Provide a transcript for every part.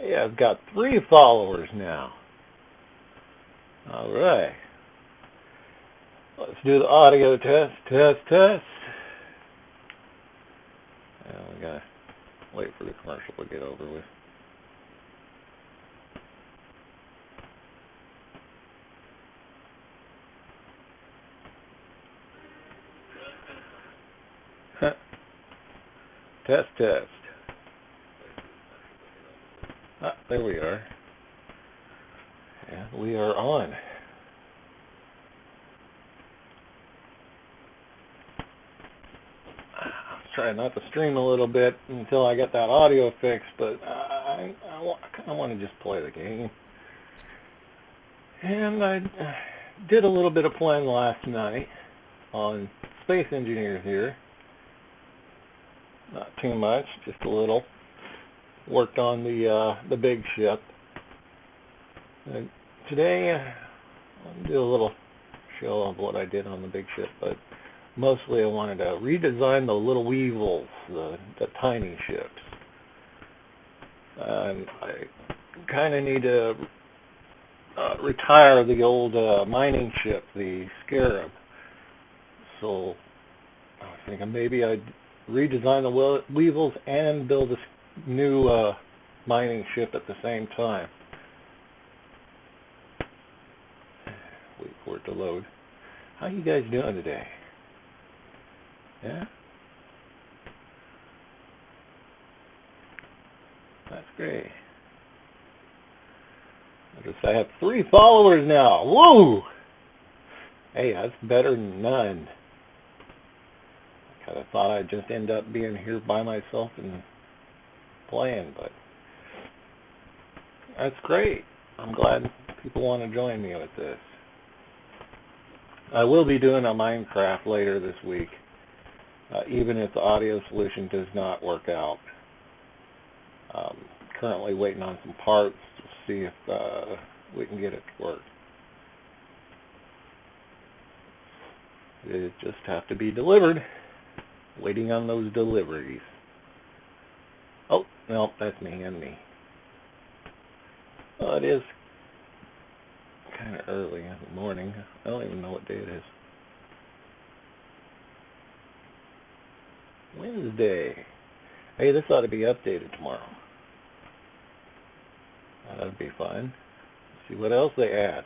Hey, I've got 3 followers now. All right. Let's do the audio test. Test. And we gotta wait for the commercial to get over with. Test. There we are. And we are on. I was trying not to stream a little bit until I got that audio fixed, but I kind of want to just play the game. And I did a little bit of playing last night on Space Engineers here. Not too much, just a little. Worked on the big ship. Today, I'll do a little show of what I did on the big ship, but mostly I wanted to redesign the little Weavils, the tiny ships. And I kind of need to retire the old mining ship, the Scarab. So I was thinking maybe I'd redesign the Weavils and build a new mining ship at the same time. Wait for it to load. How you guys doing today? Yeah? That's great. I have 3 followers now. Woo! Hey, that's better than none. I kind of thought I'd just end up being here by myself and playing, but that's great. I'm glad people want to join me with this. I will be doing a Minecraft later this week, even if the audio solution does not work out. Currently waiting on some parts to see if we can get it to work. It just have to be delivered. Waiting on those deliveries. Oh, no, that's me and me. Well, it is kind of early in the morning. I don't even know what day it is. Wednesday. Hey, this ought to be updated tomorrow. That'd be fun. Let's see what else they add.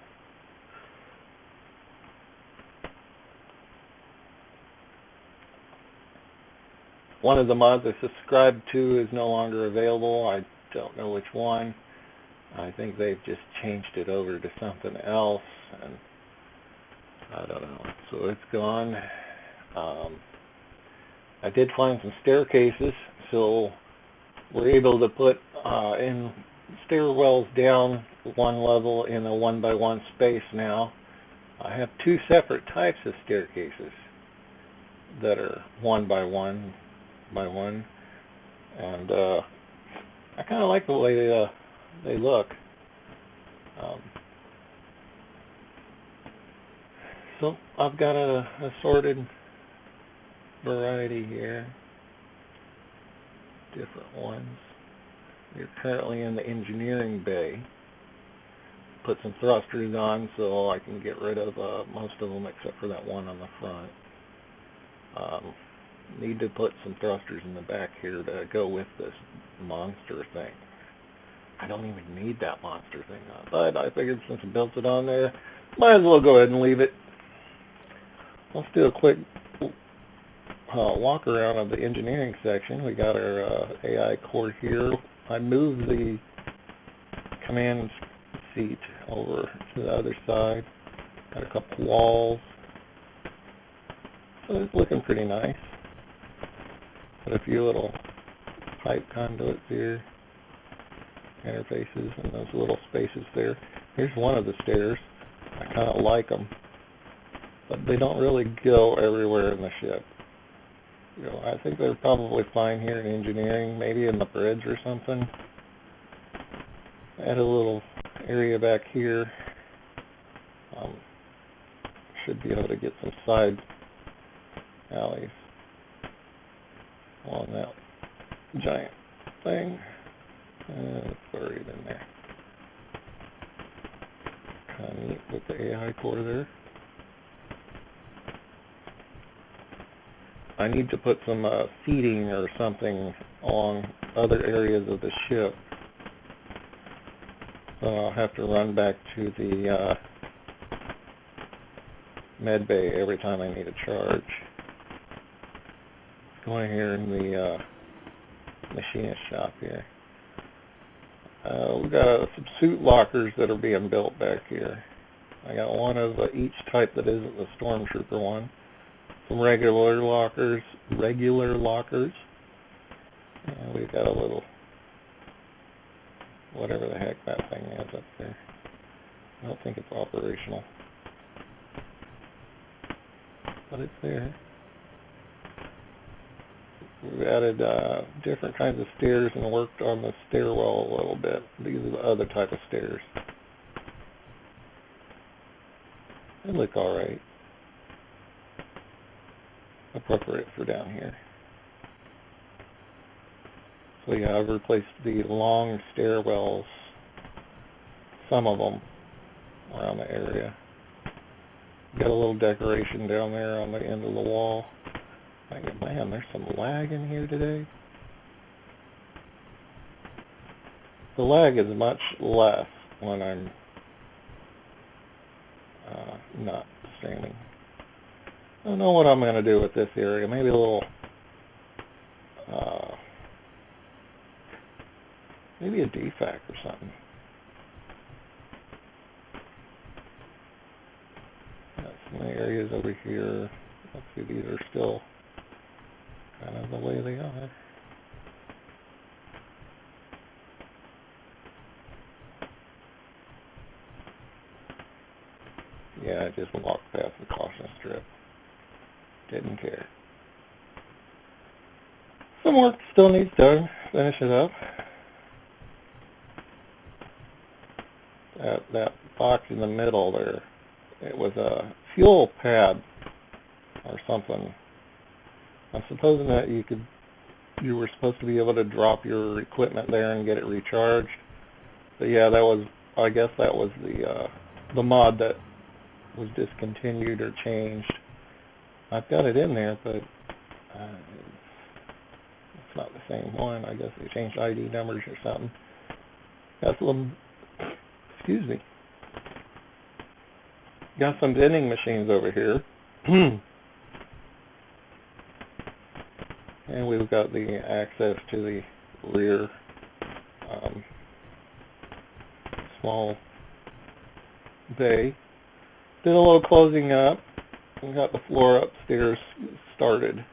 One of the mods I subscribed to is no longer available. I don't know which one. I think they've just changed it over to something else, and I don't know. So it's gone. I did find some staircases, so we're able to put in stairwells down one level in a 1x1 space now. I have 2 separate types of staircases that are 1x1 by 1, and I kind of like the way they look. So I've got a assorted variety here, different ones. We're currently in the engineering bay. Put some thrusters on so I can get rid of most of them except for that one on the front. Need to put some thrusters in the back here to go with this monster thing. I don't even need that monster thing on, but I figured since I built it on there, might as well go ahead and leave it. Let's do a quick walk around of the engineering section. We got our AI core here. I moved the command seat over to the other side. Got a couple walls. So it's looking pretty nice. Got a few little pipe conduits here, interfaces, and those little spaces there. Here's one of the stairs. I kind of like them, but they don't really go everywhere in the ship. You know, I think they're probably fine here in engineering, maybe in the bridge or something. Add a little area back here. Should be able to get some side alleys along that giant thing. It's buried in there. Kind of neat with the AI core there. I need to put some seating or something along other areas of the ship. So I'll have to run back to the med bay every time I need a charge. Going here in the machinist shop here. We've got some suit lockers that are being built back here. I got one of each type that isn't the Stormtrooper one. Some regular lockers. And we've got a little, whatever the heck that thing is up there. I don't think it's operational, but it's there. We've added different kinds of stairs and worked on the stairwell a little bit. These are the other type of stairs. They look alright. Appropriate for down here. So yeah, I've replaced the long stairwells, some of them, around the area. Got a little decoration down there on the end of the wall. Man, there's some lag in here today. The lag is much less when I'm not standing. I don't know what I'm going to do with this area. Maybe a little, maybe a defac or something. Got some areas over here. Let's see, these are still kind of the way they are. Yeah, I just walked past the caution strip. Didn't care. Some work still needs done. Finish it up. That box in the middle there, it was a fuel pad or something. I'm supposing that you were supposed to be able to drop your equipment there and get it recharged. But yeah, I guess that was the mod that was discontinued or changed. I've got it in there, but it's not the same one. I guess they changed ID numbers or something. Got some, excuse me. Got some vending machines over here. And we've got the access to the rear small bay. Did a little closing up. We got the floor upstairs started.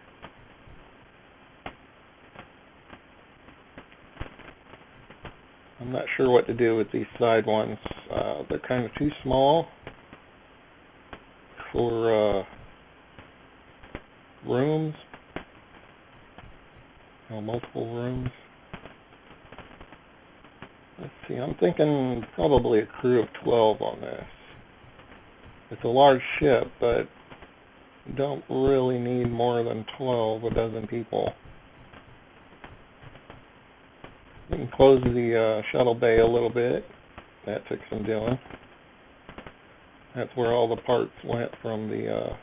I'm not sure what to do with these side ones. They're kind of too small for rooms. Multiple rooms. Let's see, I'm thinking probably a crew of 12 on this. It's a large ship, but you don't really need more than 12, a dozen people. We can close the shuttle bay a little bit. That took some doing. That's where all the parts went from the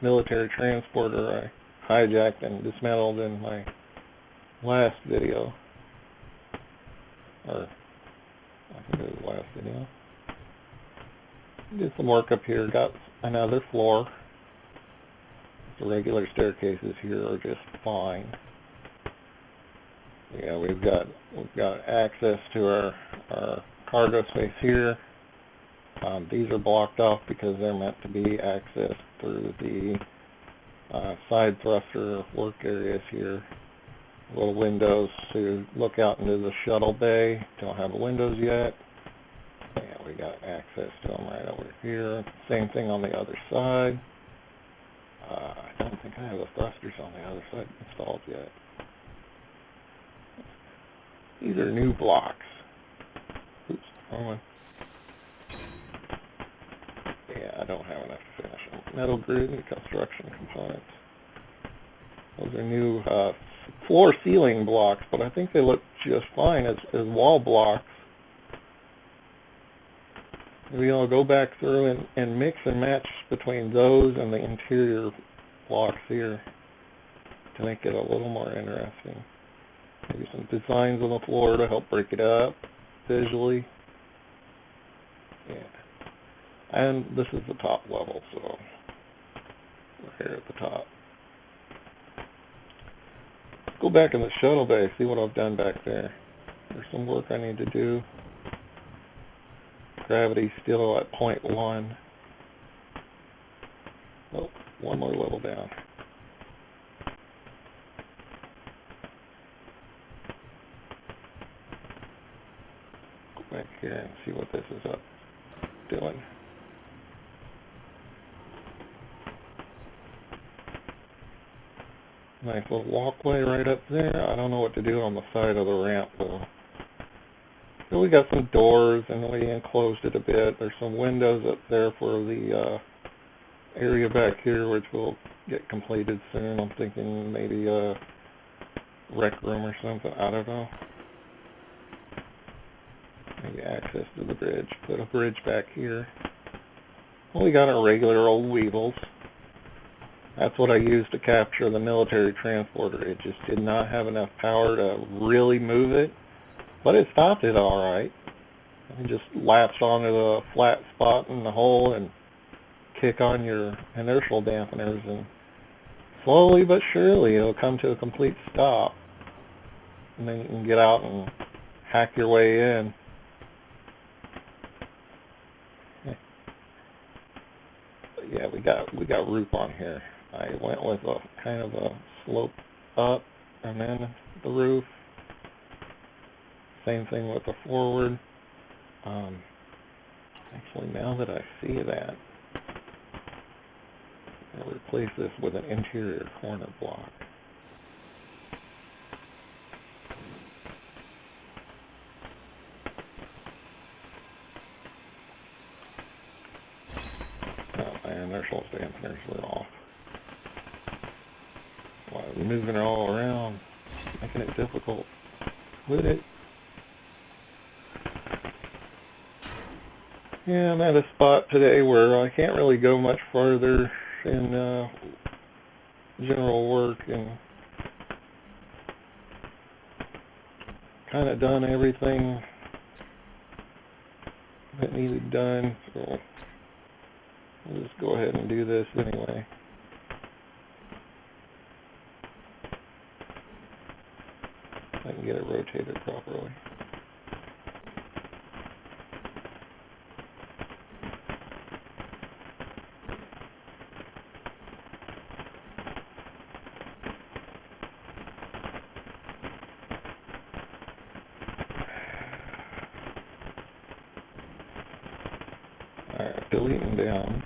military transporter I hijacked and dismantled in my last video. Or, I think it was the last video. Did some work up here, got another floor. The regular staircases here are just fine. Yeah, we've got access to our cargo space here. These are blocked off because they're meant to be accessed through the side thruster work areas here. Little windows to look out into the shuttle bay. Don't have the windows yet. Yeah, we got access to them right over here. Same thing on the other side. I don't think I have the thrusters on the other side installed yet. These are new blocks. Oops, wrong one. Yeah, I don't have enough to finish them. Metal grid and construction components. Those are new floor ceiling blocks, but I think they look just fine as wall blocks. Maybe I'll go back through and mix and match between those and the interior blocks here to make it a little more interesting. Maybe some designs on the floor to help break it up visually. Yeah. And this is the top level, so we're here at the top. Let's go back in the shuttle bay, see what I've done back there. There's some work I need to do. Gravity's still at 0.1. Oh, one more level down. Go back here and see what this is up doing. Nice little walkway right up there. I don't know what to do on the side of the ramp though. So we got some doors and we enclosed it a bit. There's some windows up there for the area back here which will get completed soon. I'm thinking maybe a rec room or something. I don't know. Maybe access to the bridge. Put a bridge back here. Well, we got our regular old Weavils. That's what I used to capture the military transporter. It just did not have enough power to really move it, but it stopped it all right. You just latch onto the flat spot in the hole and kick on your inertial dampeners, and slowly but surely it'll come to a complete stop. And then you can get out and hack your way in. But yeah, we got roof on here. I went with a kind of a slope up and then the roof. Same thing with the forward. Actually, now that I see that, I'll replace this with an interior corner block. Oh, my inertial dampeners were off. Why are we moving it all around, making it difficult? Quit it. Yeah, I'm at a spot today where I can't really go much further in general work, and kind of done everything that needed done, so I'll just go ahead and do this anyway. I can get it rotated properly. Alright, deleting down.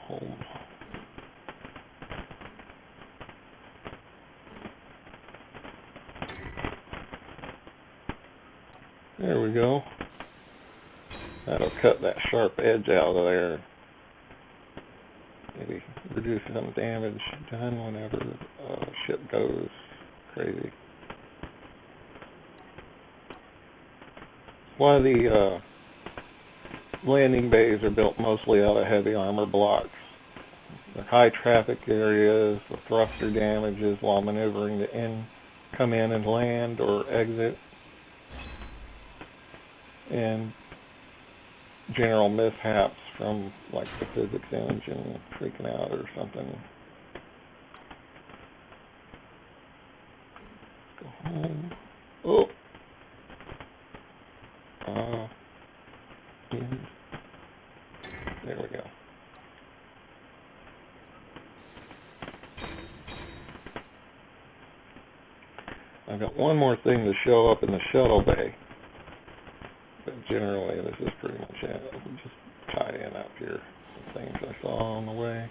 Home. There we go. That'll cut that sharp edge out of there. Maybe reduce some damage done whenever ship goes crazy. Why the landing bays are built mostly out of heavy armor blocks. The high traffic areas, the thruster damages while maneuvering to come in and land or exit, and general mishaps from like the physics engine freaking out or something. Let's go home. Oh! There we go. I've got one more thing to show up in the shuttle bay. But generally, this is pretty much it. We'll just tie in up here some things I saw on the way.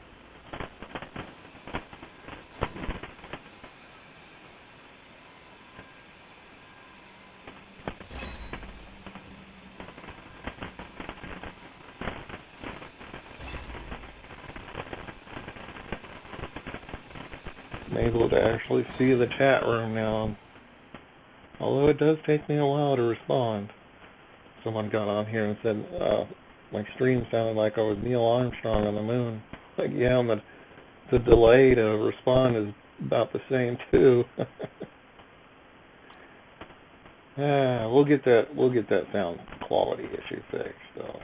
I'm able to actually see the chat room now. Although it does take me a while to respond. Someone got on here and said my stream sounded like I was Neil Armstrong on the moon. Like, yeah, and the delay to respond is about the same too. We'll get that sound quality issue fixed though.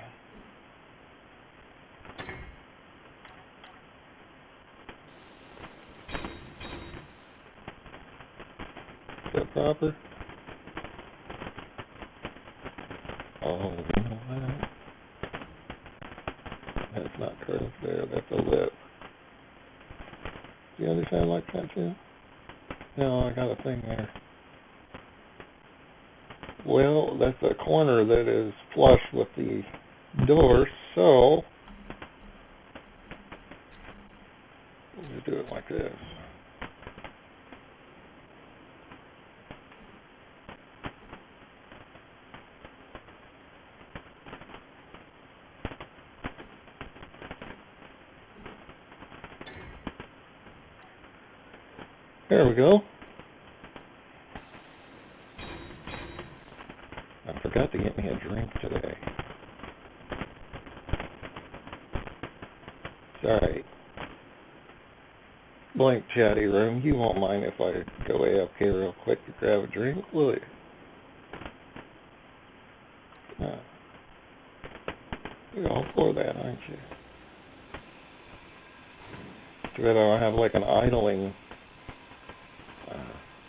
Is that proper? Oh, you know what? That's not curved there, that's a lip. Do you understand like that too? No, I got a thing there. Well, that's a corner that is flush with the door, so we'll just do it like this. There we go. I forgot to get me a drink today. Sorry. Blank chatty room. You won't mind if I go AFK real quick to grab a drink, will you? You're all for that, aren't you? Too bad I don't have like an idling,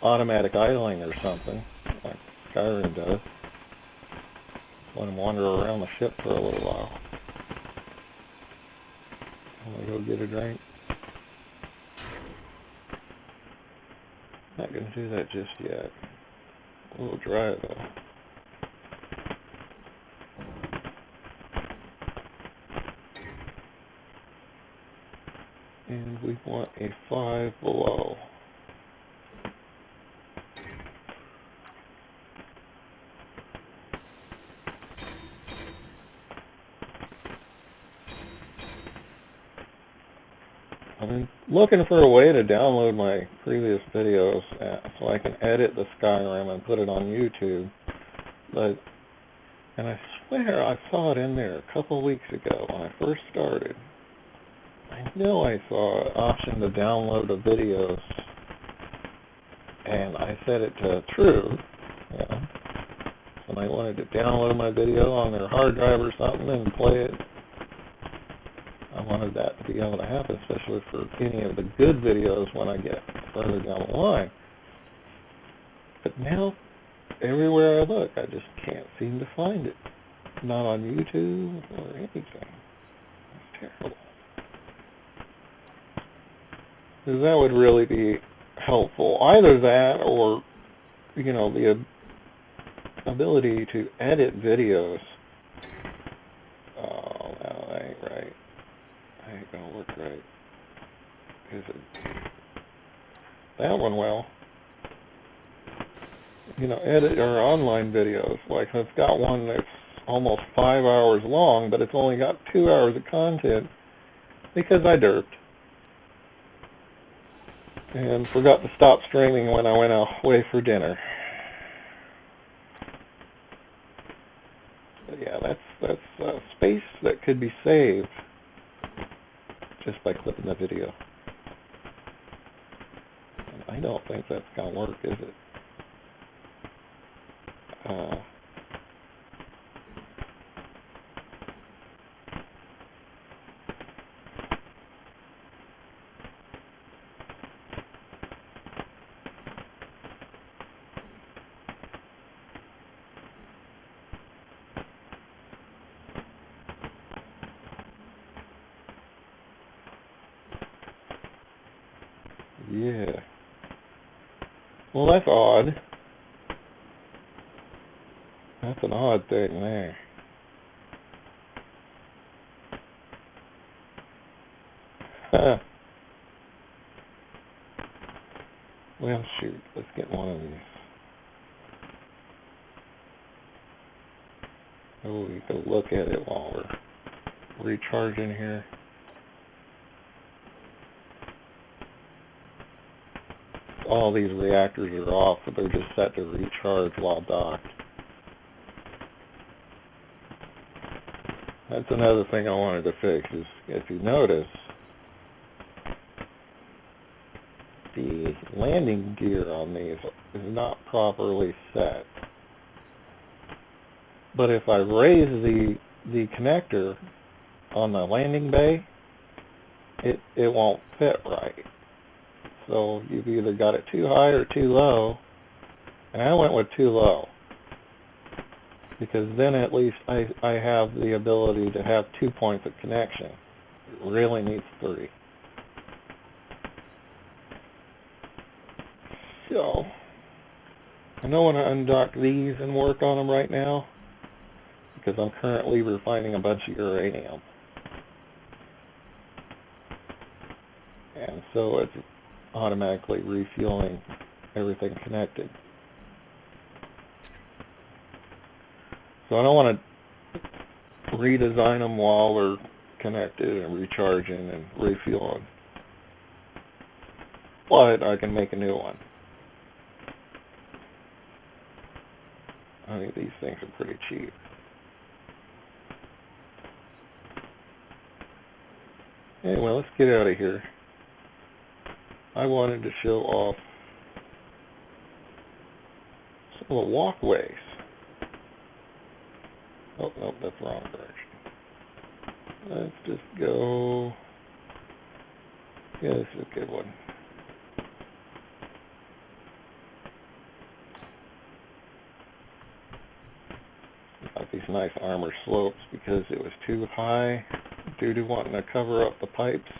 automatic idling or something, like Skyrim does. Let him wander around the ship for a little while. I'm gonna go get a drink. Not gonna do that just yet. A little dry though. And we want a 5 below. I've been looking for a way to download my previous videos so I can edit the Skyrim and put it on YouTube. And I swear I saw it in there a couple of weeks ago when I first started. I know I saw an option to download the videos, and I set it to true, when I wanted to download my video on their hard drive or something and play it. I wanted that to be able to happen, especially for any of the good videos when I get further down the line. But now, everywhere I look, I just can't seem to find it. Not on YouTube or anything. It's terrible. Because that would really be helpful. Either that or, the ability to edit videos. Oh, no, that ain't right. That ain't gonna work right. Is it? That one will. Edit our online videos. Like, I've got one that's almost 5 hours long, but it's only got 2 hours of content because I derped. And forgot to stop streaming when I went away for dinner. But yeah, that's space that could be saved just by clipping the video. And I don't think that's gonna work, is it? Yeah. Well, that's odd. That's an odd thing there. Huh. Well, shoot. Let's get one of these. Oh, we can look at it while we're recharging here. all these reactors are off, but they're just set to recharge while docked. That's another thing I wanted to fix is, if you notice, the landing gear on these is not properly set. But if I raise the connector on the landing bay, it won't fit right. So you've either got it too high or too low, and I went with too low, because then at least I have the ability to have 2 points of connection. It really needs 3. So I don't want to undock these and work on them right now, because I'm currently refining a bunch of uranium. And so it's automatically refueling everything connected. So I don't want to redesign them while they're connected and recharging and refueling. But I can make a new one. I think these things are pretty cheap. Anyway, let's get out of here. I wanted to show off some of the walkways. Oh, no, that's the wrong direction. Let's just go. Yeah, this is a good one. Got these nice armor slopes because it was too high due to wanting to cover up the pipes.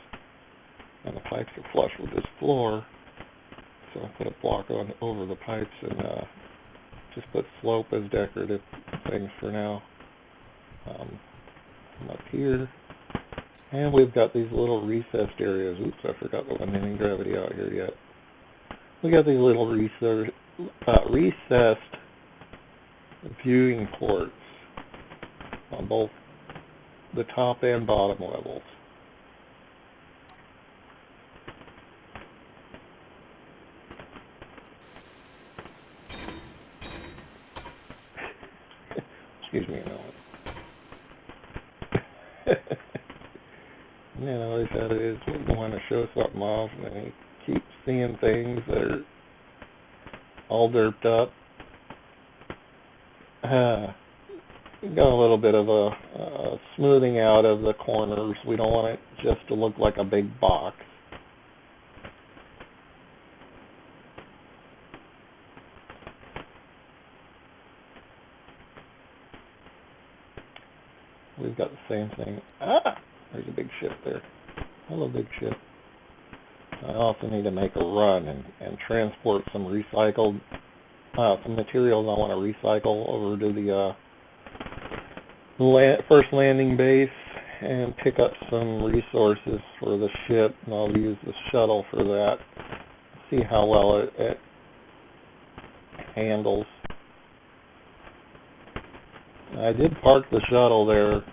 And the pipes are flush with this floor, so I put a block on over the pipes and just put slope as decorative things for now. From up here, and we've got these little recessed areas. Oops, I forgot the landing gravity out here yet. We got these little recessed viewing ports on both the top and bottom levels. Excuse me a moment. You know, that's how it is. We want to show something off, and then you keep seeing things that are all derped up. We've got a little bit of a smoothing out of the corners. We don't want it just to look like a big box. We've got the same thing. There's a big ship there. Hello, big ship. I also need to make a run and transport some recycled, some materials I want to recycle over to the first landing base and pick up some resources for the ship, and I'll use the shuttle for that. See how well it handles. I did park the shuttle there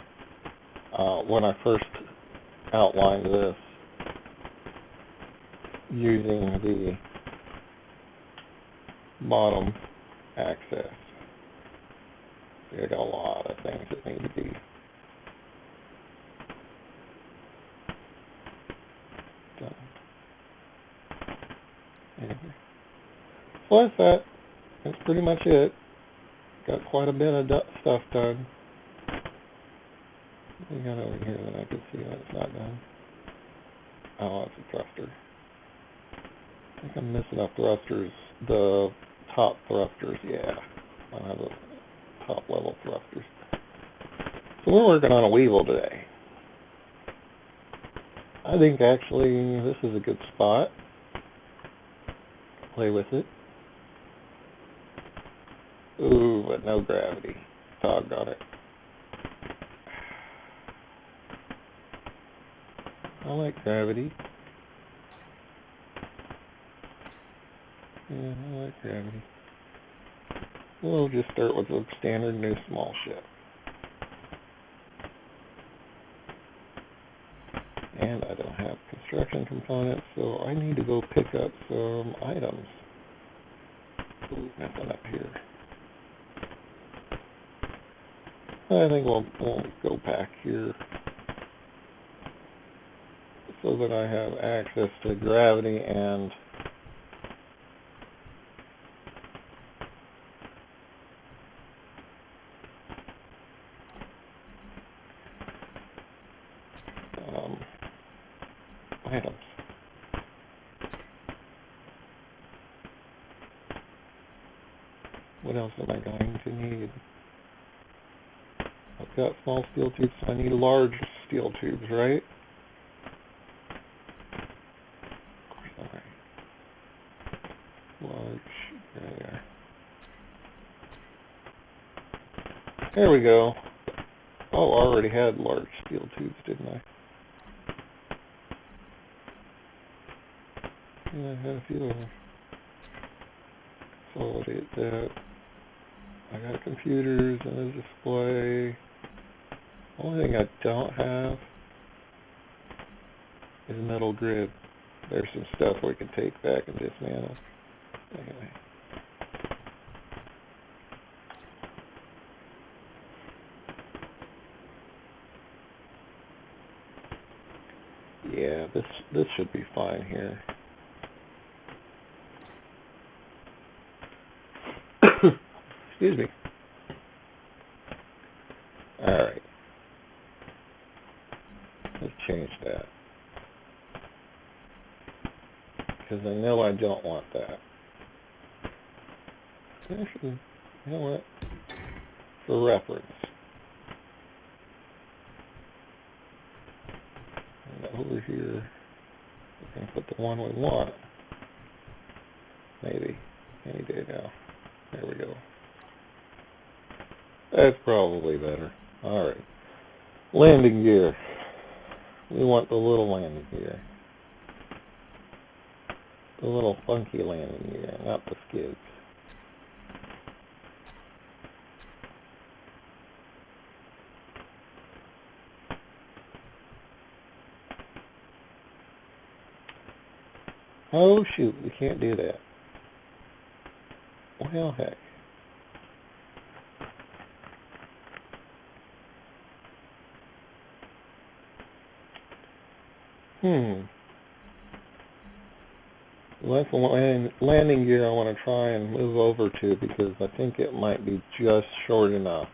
when I first outlined this, using the bottom access. I got a lot of things that need to be done. Anyway. So that's that. That's pretty much it. Got quite a bit of stuff done. What we got over here that I can see that it's not done? Oh, it's a thruster. I think I'm missing a thrusters. The top thrusters, yeah. I have the top level thrusters. So we're working on a Weavil today. I think actually this is a good spot. Play with it. Ooh, but no gravity. Doggone it. I like gravity. Yeah, I like gravity. We'll just start with a standard new small ship. And I don't have construction components, so I need to go pick up some items. Ooh, nothing up here. I think we'll go back here so that I have access to gravity and items. What else am I going to need? I've got small steel tubes, so I need large steel tubes, right? Alright. Large, there. There we go. Oh, I already had large steel tubes, didn't I? Yeah, I had a few of them. Consolidate that. I got computers and a display. Only thing I don't have is metal grid. There's some stuff we can take back and dismantle. Anyway. Yeah, this should be fine here. Excuse me. Alright. Let's change that. Because I know I don't want that. Actually, you know what? For reference. And over here, we can put the one we want. Maybe. Any day now. There we go. That's probably better. Alright. Landing gear. We want the little landing gear. The little funky landing gear, not the skids. Oh shoot, we can't do that. Well, heck. Well, that's the landing gear I want to try and move over to because I think it might be just short enough.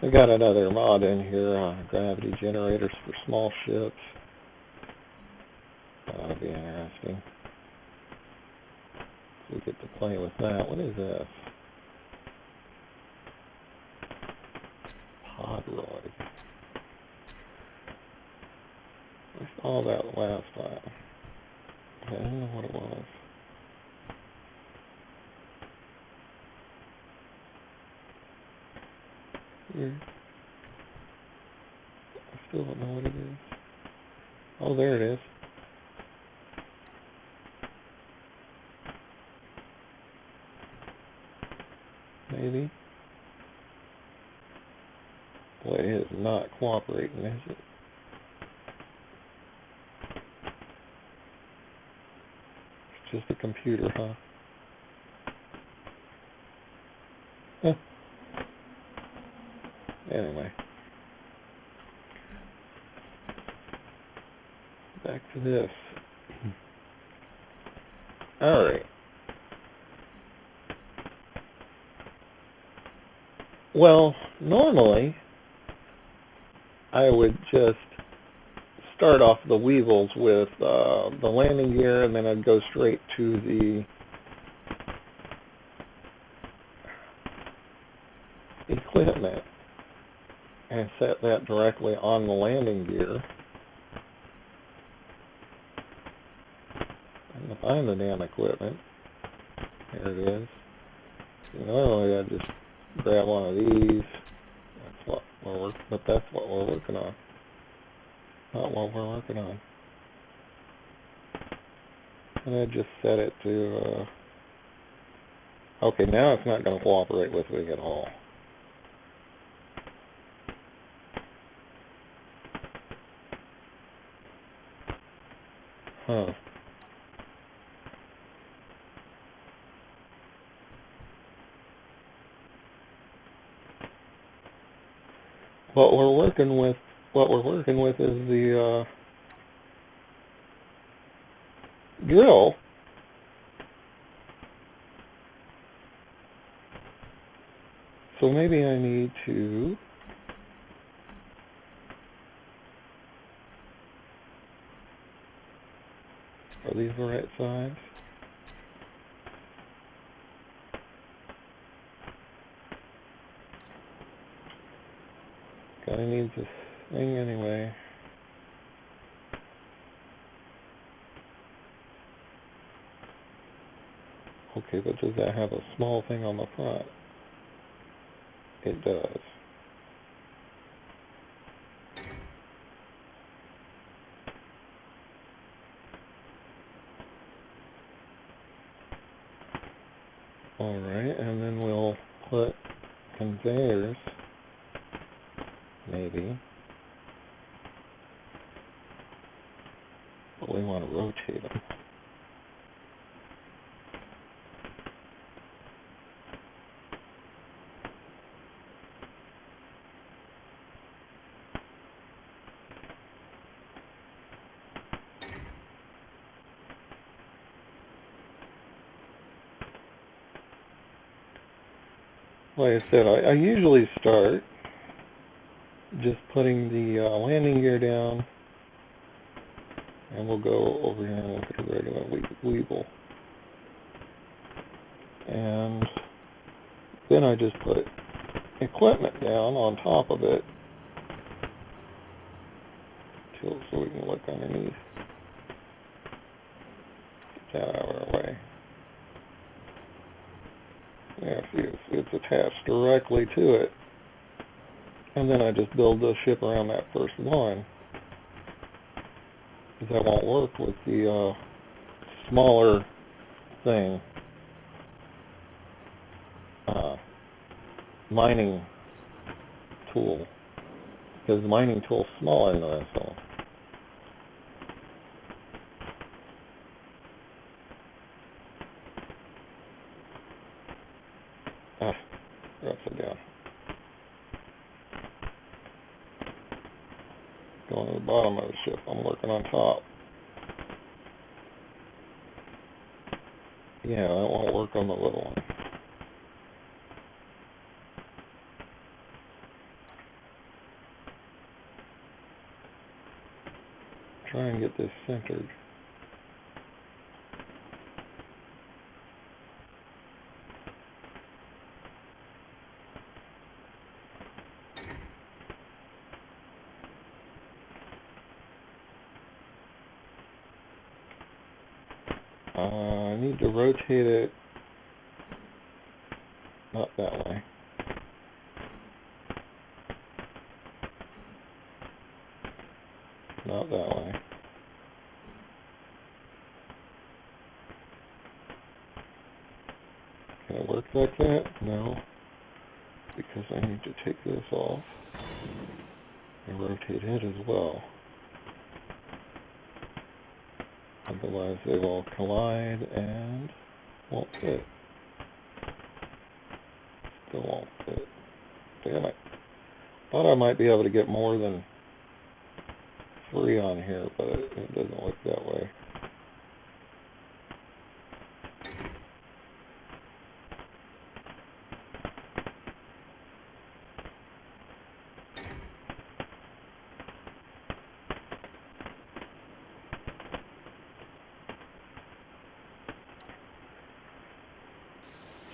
We got another mod in here, gravity generators for small ships. That'll be interesting. So we get to play with that. What is this? Podroid. I saw that last time. I don't know what it was. Weird. I still don't know what it is. Oh, there it is. Maybe. Boy, it is not cooperating, is it? It's just a computer, huh? Huh. Anyway. Back to this. Alright. Well, normally, I would just start off the Weavils with the landing gear, and then I'd go straight to the equipment and set that directly on the landing gear. And find the damn equipment. There it is. Normally I'd just grab one of these. But that's what we're working on. Not what we're working on. And I just set it to Okay, now it's not going to cooperate with me at all. Huh. What we're working with, is the drill. So maybe I need to are these the right size? Gotta need this thing anyway. Okay, but does that have a small thing on the front? It does. Alright, and then we'll put conveyors, maybe. But we want to rotate them. Like I said, I usually start just putting the landing gear down, and we'll go over here and look at a regular Weevil. And then I just put equipment down on top of it so we can look underneath. Get that out of our way. Yeah, see, it's attached directly to it. And then I just build the ship around that first one. Because that won't work with the smaller thing. Mining tool. Because the mining tool's smaller than this one. Upside down. Going to the bottom of the ship. I'm working on top. Yeah, that won't work on the little one. Try and get this centered. I need to rotate it not that way. Not that way. Can it work like that? No. Because I need to take this off and rotate it as well. Otherwise they will collide and won't fit. Still won't fit. Damn it. Thought I might be able to get more than 3 on here, but it doesn't look that way.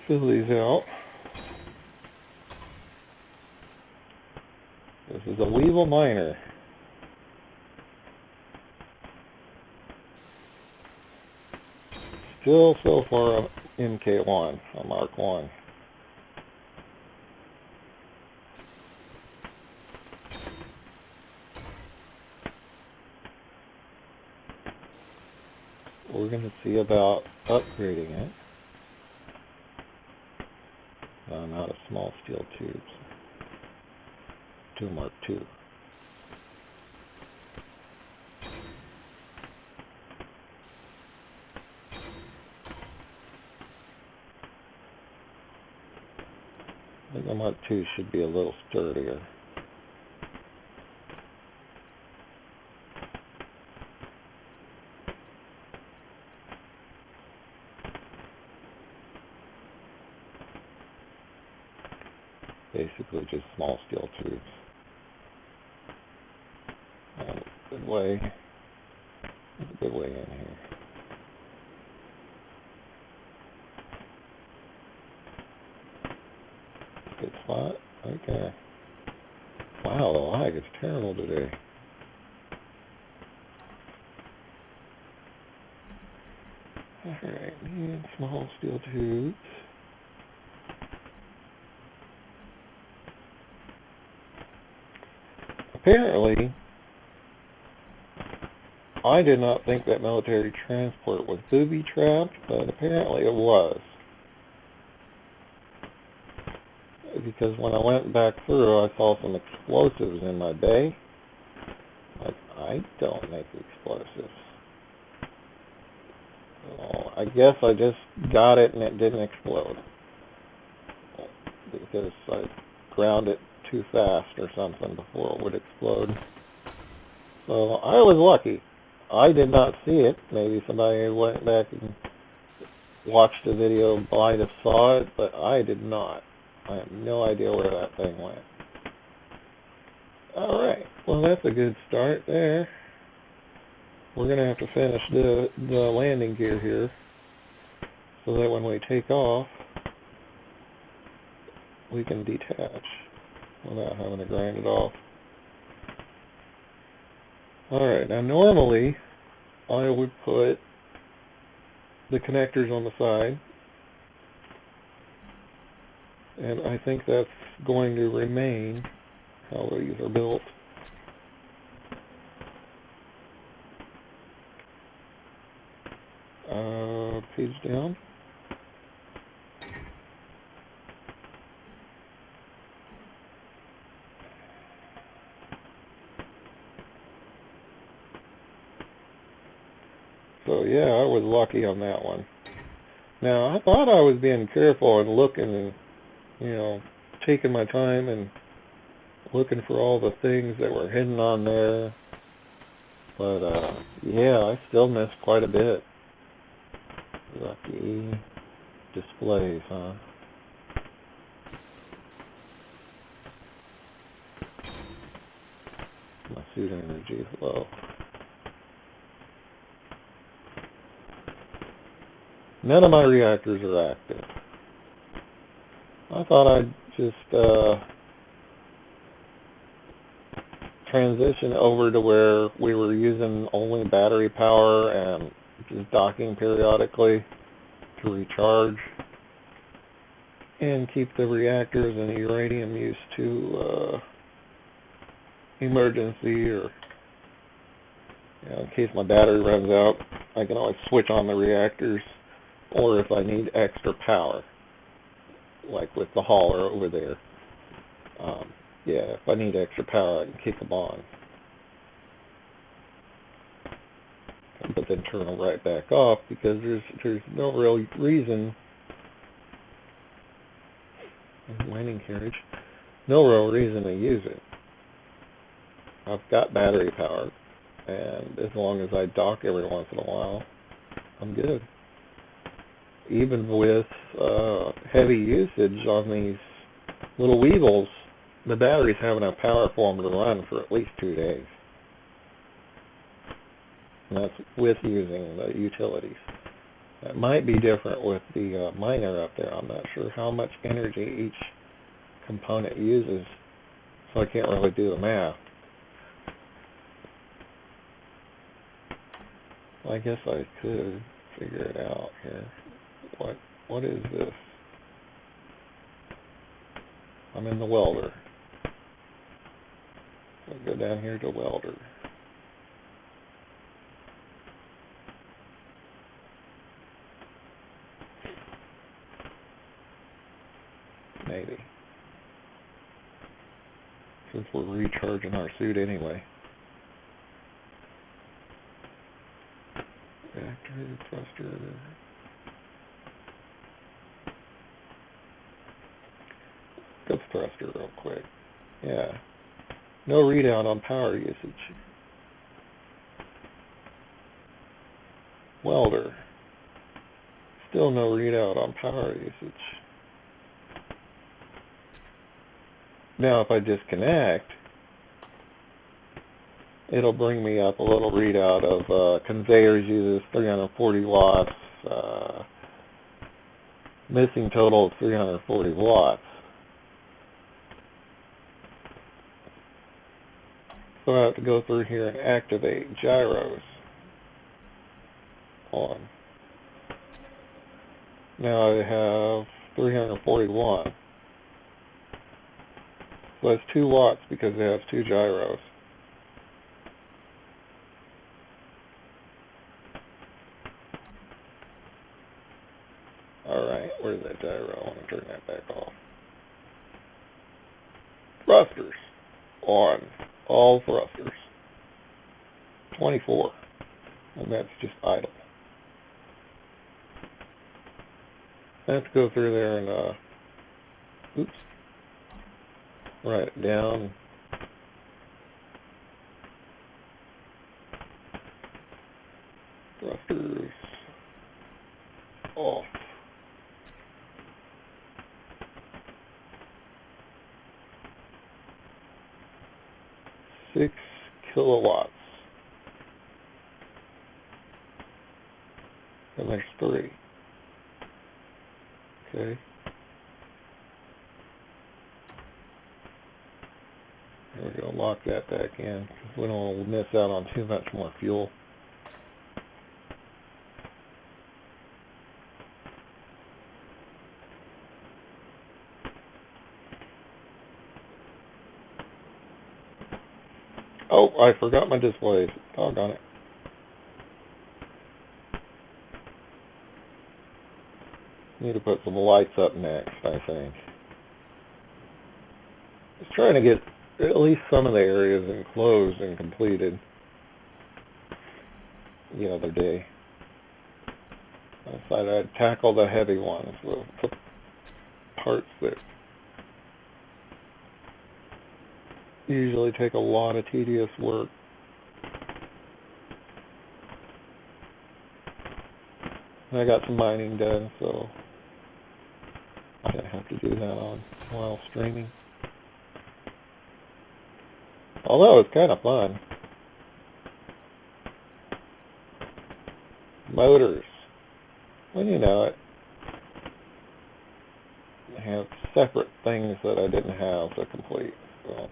Fill these out. This is a Weevil miner. Still so far MK1, a Mark 1. We're going to see about upgrading it. I'm out of small steel tubes. 2 Mark II. I think the Mark II should be a little sturdier. Basically just small steel tubes. And good way. There's a good way in here. Good spot. Okay. Wow, the lag is terrible today. Alright, and small steel tubes. Apparently, I did not think that military transport was booby-trapped, but apparently it was. Because when I went back through, I saw some explosives in my bay. Like, I don't make explosives. So I guess I just got it and it didn't explode. Because I ground it too fast or something before it would explode. So I was lucky. I did not see it. Maybe somebody went back and watched the video, might have saw it, but I did not. I have no idea where that thing went. Alright, well that's a good start there. We're going to have to finish the landing gear here, so that when we take off, we can detach without having to grind it off. Alright, now normally I would put the connectors on the side, and I think that's going to remain how these are built. Page down. So yeah, I was lucky on that one. Now, I thought I was being careful and looking and, you know, taking my time and looking for all the things that were hidden on there. But, yeah, I still missed quite a bit. Lucky displays, huh? My suit energy is low. None of my reactors are active. I thought I'd just transition over to where we were using only battery power and just docking periodically to recharge and keep the reactors and the uranium used to emergency, or in case my battery runs out, I can always switch on the reactors, or if I need extra power, like with the hauler over there. Yeah, if I need extra power, I can kick them on, but then turn them right back off, because there's no real reason. Mining carriage, no real reason to use it. I've got battery power, and as long as I dock every once in a while, I'm good. Even with heavy usage on these little Weavils, the batteries have enough power for them to run for at least 2 days. And that's with using the utilities. That might be different with the miner up there. I'm not sure how much energy each component uses, so I can't really do the math. I guess I could figure it out here. What is this? I'm in the welder. So I go down here to welder. maybe. Since we're recharging our suit anyway. Reactor, thruster. Go thruster real quick. Yeah. No readout on power usage. Welder. Still no readout on power usage. Now if I disconnect, it'll bring me up a little readout of conveyors uses 340 watts, missing total of 340 watts. So I have to go through here and activate gyros on. Now I have 340 watts. So that's 2 watts because it has 2 gyros. Alright, where's that gyro? I want to turn that back off. Thrusters. On. All thrusters. 24. And that's just idle. I have to go through there and, oops. Write it down. Thrusters. Off. 6 kilowatts. And there's 3. Okay. There we go, lock that back in, because we don't want to miss out on too much more fuel. Oh, I forgot my displays. Doggone it. Need to put some lights up next, I think. Just trying to get at least some of the areas enclosed and completed the other day. I decided I'd tackle the heavy ones, the parts that usually take a lot of tedious work. And I got some mining done, so I didn't have to do that on while streaming. Although it's kind of fun. Motors. Well, you know it. I have separate things that I didn't have to complete. So.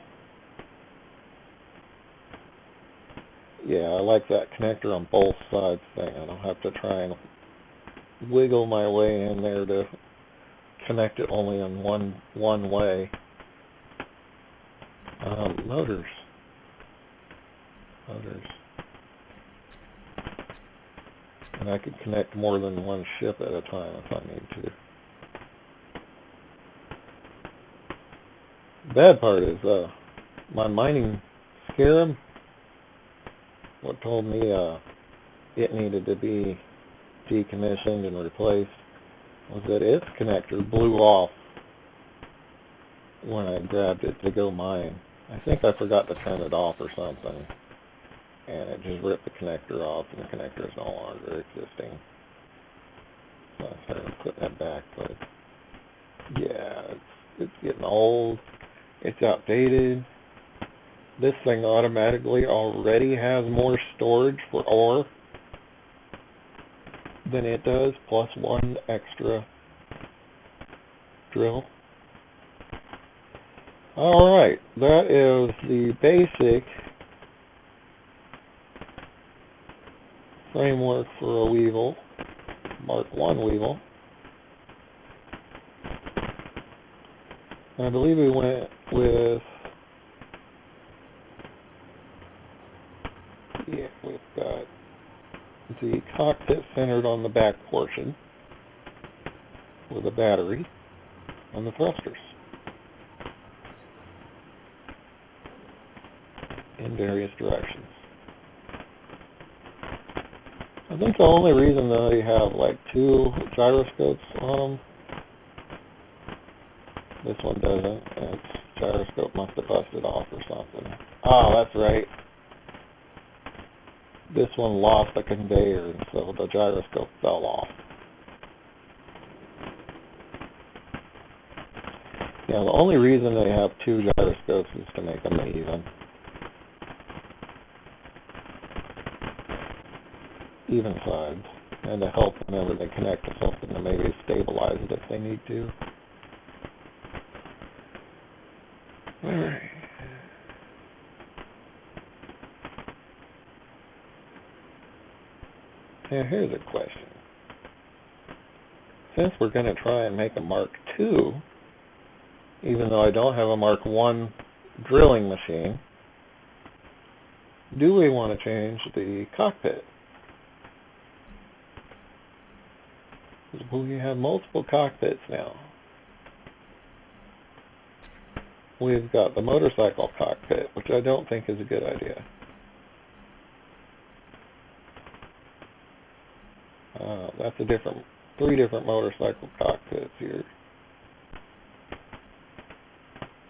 Yeah, I like that connector on both sides thing. I don't have to try and wiggle my way in there to connect it only in one way. Motors. And I could connect more than one ship at a time if I need to. The bad part is my mining scarab, what told me it needed to be decommissioned and replaced, was that its connector blew off when I grabbed it to go mine. I think I forgot to turn it off or something, and it just ripped the connector off, and the connector is no longer existing. So I started putting that back, but yeah, it's getting old. It's outdated. This thing automatically already has more storage for ore than it does, plus 1 extra drill. Alright, that is the basic framework for a Weavil, Mark 1 Weavil. I believe we went with, yeah, we've got the cockpit centered on the back portion with a battery and the thrusters. in various directions. I think the only reason that they have like 2 gyroscopes on them, this one doesn't, and its gyroscope must have busted off or something. Oh, that's right. This one lost a conveyor, and so the gyroscope fell off. Yeah, the only reason they have 2 gyroscopes is to make them even sides, and to help whenever they connect to something to maybe stabilize it if they need to. Alright. Now here's a question. Since we're going to try and make a Mark II, even though I don't have a Mark I drilling machine, do we want to change the cockpit? We have multiple cockpits now. We've got the motorcycle cockpit, which I don't think is a good idea. That's a 3 different motorcycle cockpits here.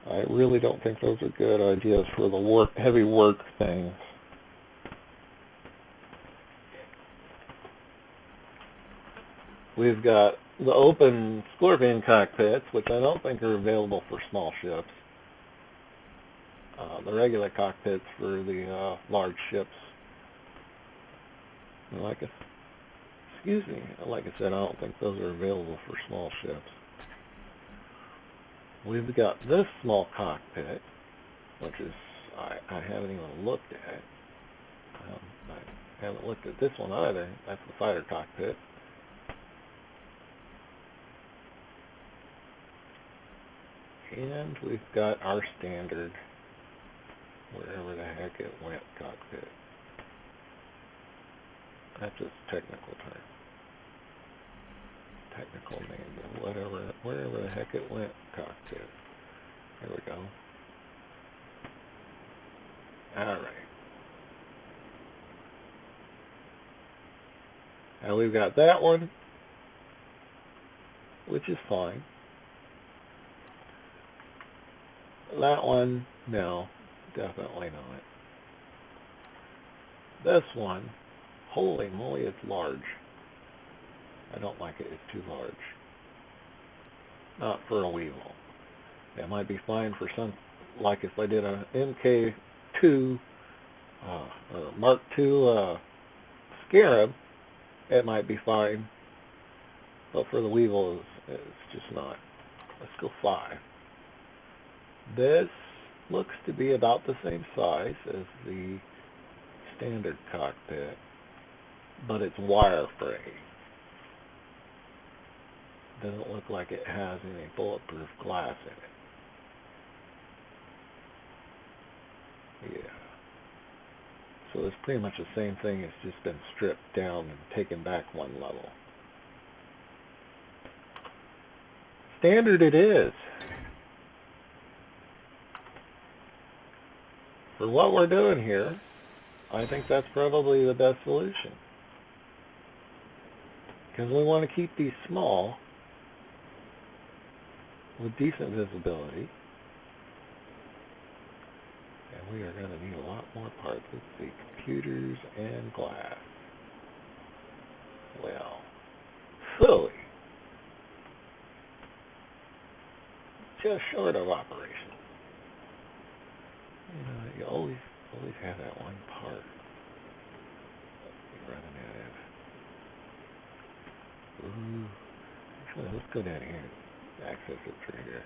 I really don't think those are good ideas for the heavy work things. We've got the open Scorpion cockpits, which I don't think are available for small ships. The regular cockpits for the large ships. Excuse me, like I said, I don't think those are available for small ships. We've got this small cockpit, which is, I haven't even looked at. I haven't looked at this one either. That's the fighter cockpit. And we've got our standard, wherever the heck it went, cockpit. That's its technical term. Technical name, wherever the heck it went, cockpit. There we go. Alright. Now we've got that one, which is fine. That one, no, definitely not. This one, holy moly, it's large. I don't like it, it's too large. Not for a Weevil. It might be fine for some, like if I did a MK2, or Mark II Scarab, it might be fine. But for the Weevil, it's just not. Let's go 5. This looks to be about the same size as the standard cockpit, but it's wire-free. Doesn't look like it has any bulletproof glass in it. Yeah. So it's pretty much the same thing. It's just been stripped down and taken back one level. Standard it is. For what we're doing here, I think that's probably the best solution. Because we want to keep these small with decent visibility. And we are going to need a lot more parts. Let's see, computers and glass. Well, silly. Just short of operational. You know, you always have that one part you're running out of. Ooh. Actually, let's go down here and access it through here.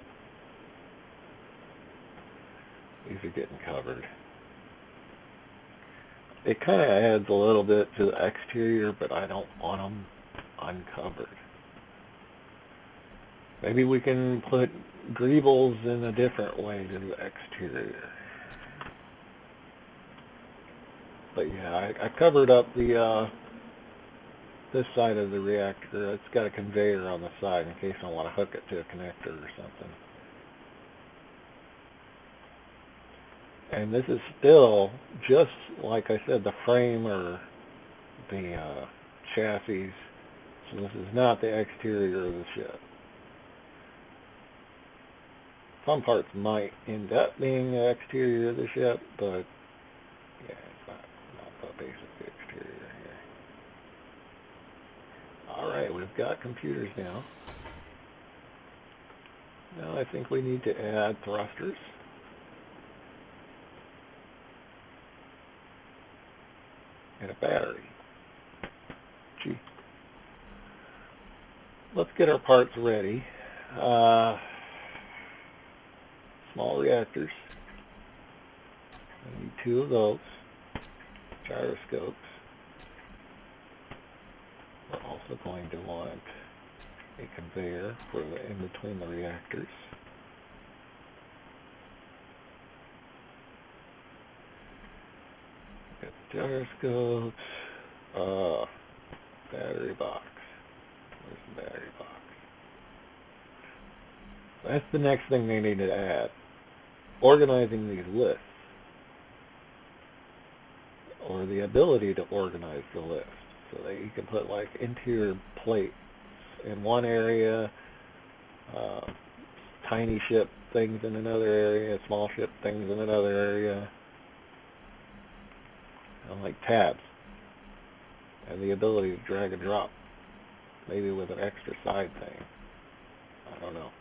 These are getting covered. It kind of adds a little bit to the exterior, but I don't want them uncovered. Maybe we can put greebles in a different way to the exterior. But yeah, I covered up the this side of the reactor. It's got a conveyor on the side in case I want to hook it to a connector or something. And this is still just like I said, the frame or the chassis. So this is not the exterior of the ship. Some parts might end up being the exterior of the ship, but yeah, it's not the basic exterior here. Alright, we've got computers now. Now I think we need to add thrusters. And a battery. Gee. Let's get our parts ready. Small reactors. I need 2 of those. Gyroscopes. We're also going to want a conveyor for the in between the reactors. Got gyroscopes. Battery box. Where's the battery box? That's the next thing they need to add. Organizing these lists. Or the ability to organize the list. So that you can put like interior plates in one area, tiny ship things in another area, small ship things in another area. And like tabs. And the ability to drag and drop. Maybe with an extra side thing. I don't know.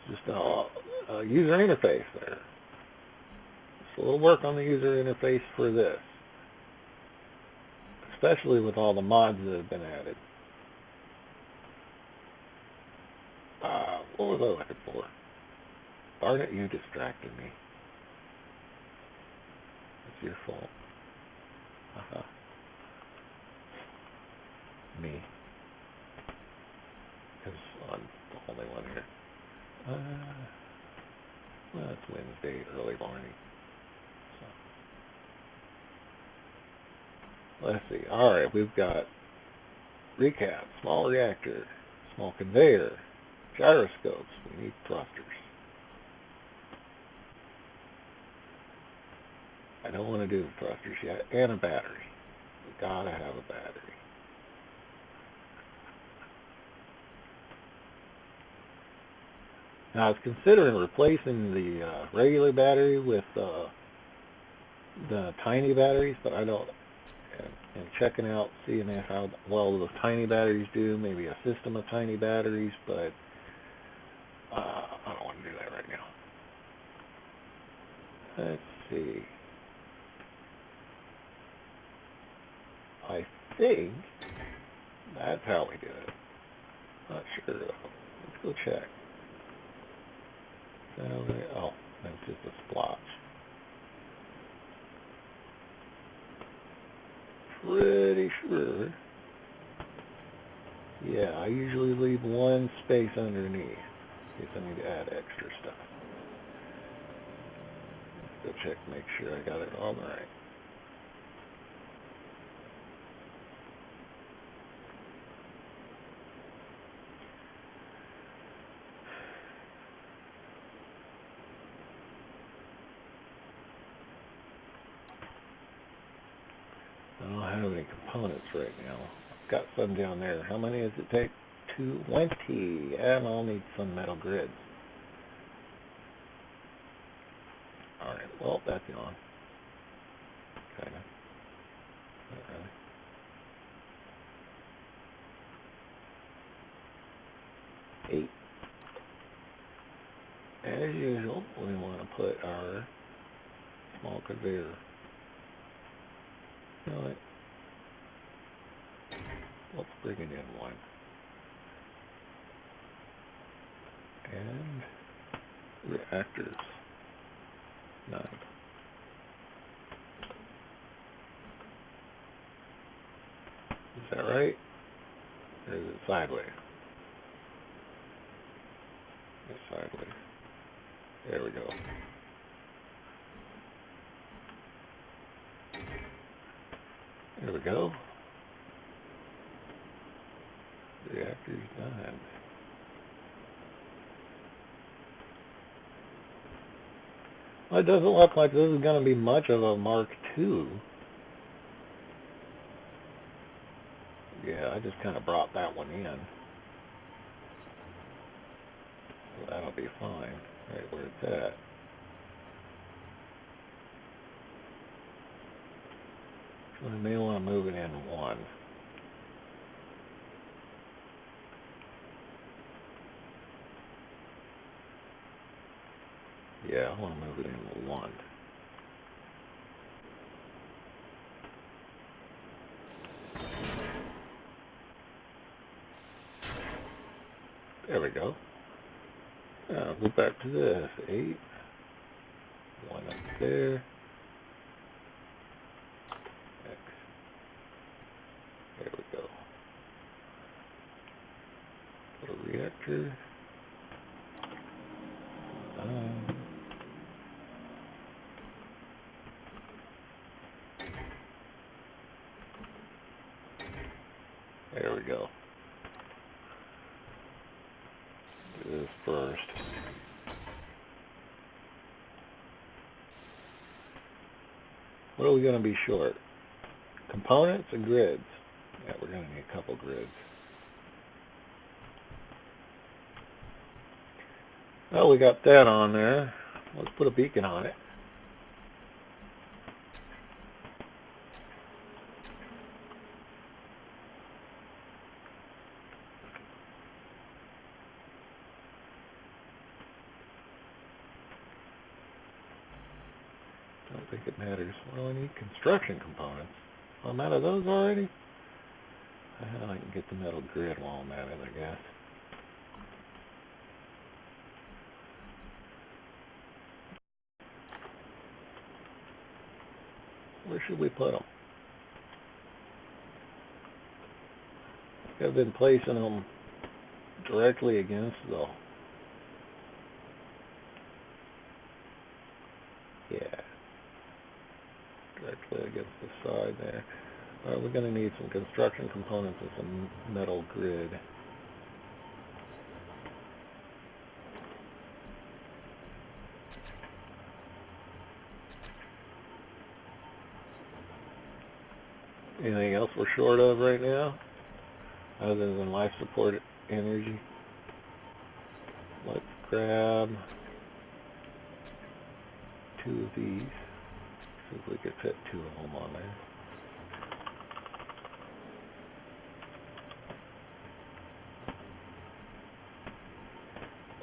Just a user interface there. Just a little work on the user interface for this. Especially with all the mods that have been added. What was I looking for? Darn it, you distracted me. It's your fault. Me. Because I'm the only one here. Well, it's Wednesday, early morning. So. Let's see. Alright, we've got recap, small reactor, small conveyor, gyroscopes. We need thrusters. I don't want to do the thrusters yet. And a battery. We gotta have a battery. Now I was considering replacing the regular battery with the tiny batteries, but I don't. And checking out, seeing how well those tiny batteries do. Maybe a system of tiny batteries, but I don't want to do that right now. Let's see. I think that's how we do it. Not sure though. Let's go check. Oh, that's just a splotch. Pretty sure. Yeah, I usually leave one space underneath in case I need to add extra stuff. Let's go check, make sure I got it all right. I don't have any components right now. I've got some down there. How many does it take? 20. And I'll need some metal grids. Alright, well, that's on. Kinda. Not really. 8. As usual, we want to put our small conveyor. You know what? Let's bring it in 1. And reactors 9. Is that right? Or is it sideways? It's sideways. There we go. There we go. Reactor's done. Well, it doesn't look like this is going to be much of a Mark II. Yeah, I just kind of brought that one in. So that'll be fine. Right where it's at. So I may want to move it in one. Yeah, I want to move it in one. There we go. Now go back to this. 8. One up there. X. There we go. Little reactor. There we go. Do this first. What are we going to be short? Components and grids? Yeah, we're going to need a couple grids. Well, we got that on there. Let's put a beacon on it. Don't think it matters. Well, I need construction components. I'm out of those already? I can get the metal grid while I'm at it, I guess. Where should we put them? I've been placing them directly against the... Yeah. Directly against the side there. Alright, we're going to need some construction components and some metal grid. Anything else we're short of right now? Other than life support energy? Let's grab 2 of these. See if we can fit 2 of them on there.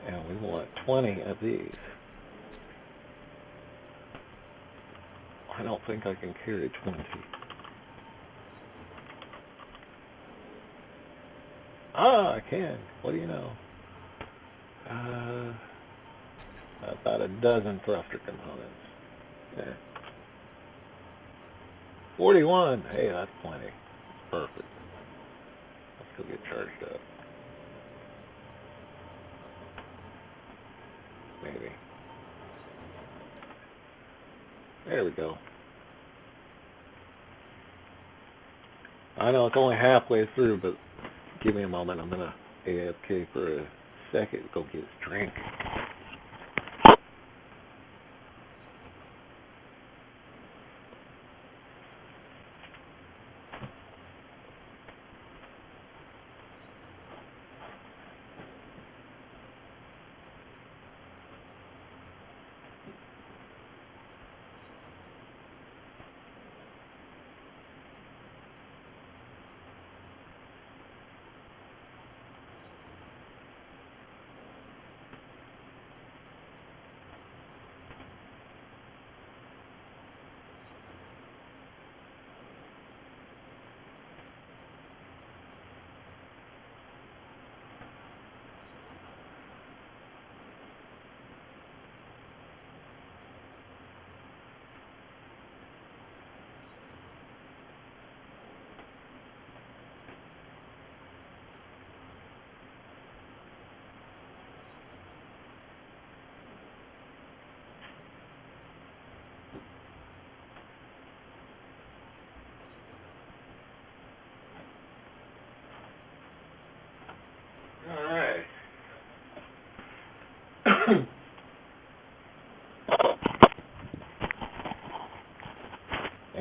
And we want 20 of these. I don't think I can carry 20. Ah, I can. What do you know? About a dozen thruster components. Yeah. 41. Hey, that's plenty. That's perfect. I'll still get charged up. Maybe. There we go. I know it's only halfway through, but give me a moment. I'm going to AFK for a second. Go get a drink.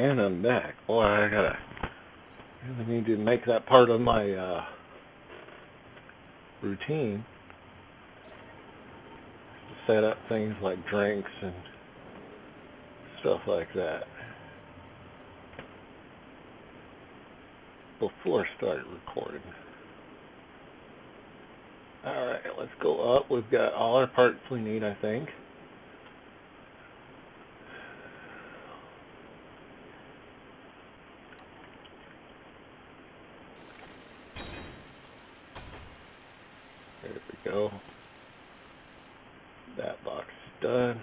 And I'm back. Boy, I really need to make that part of my routine. To set up things like drinks and stuff like that before I start recording. Alright, let's go up. We've got all our parts we need, I think. There we go. That box is done.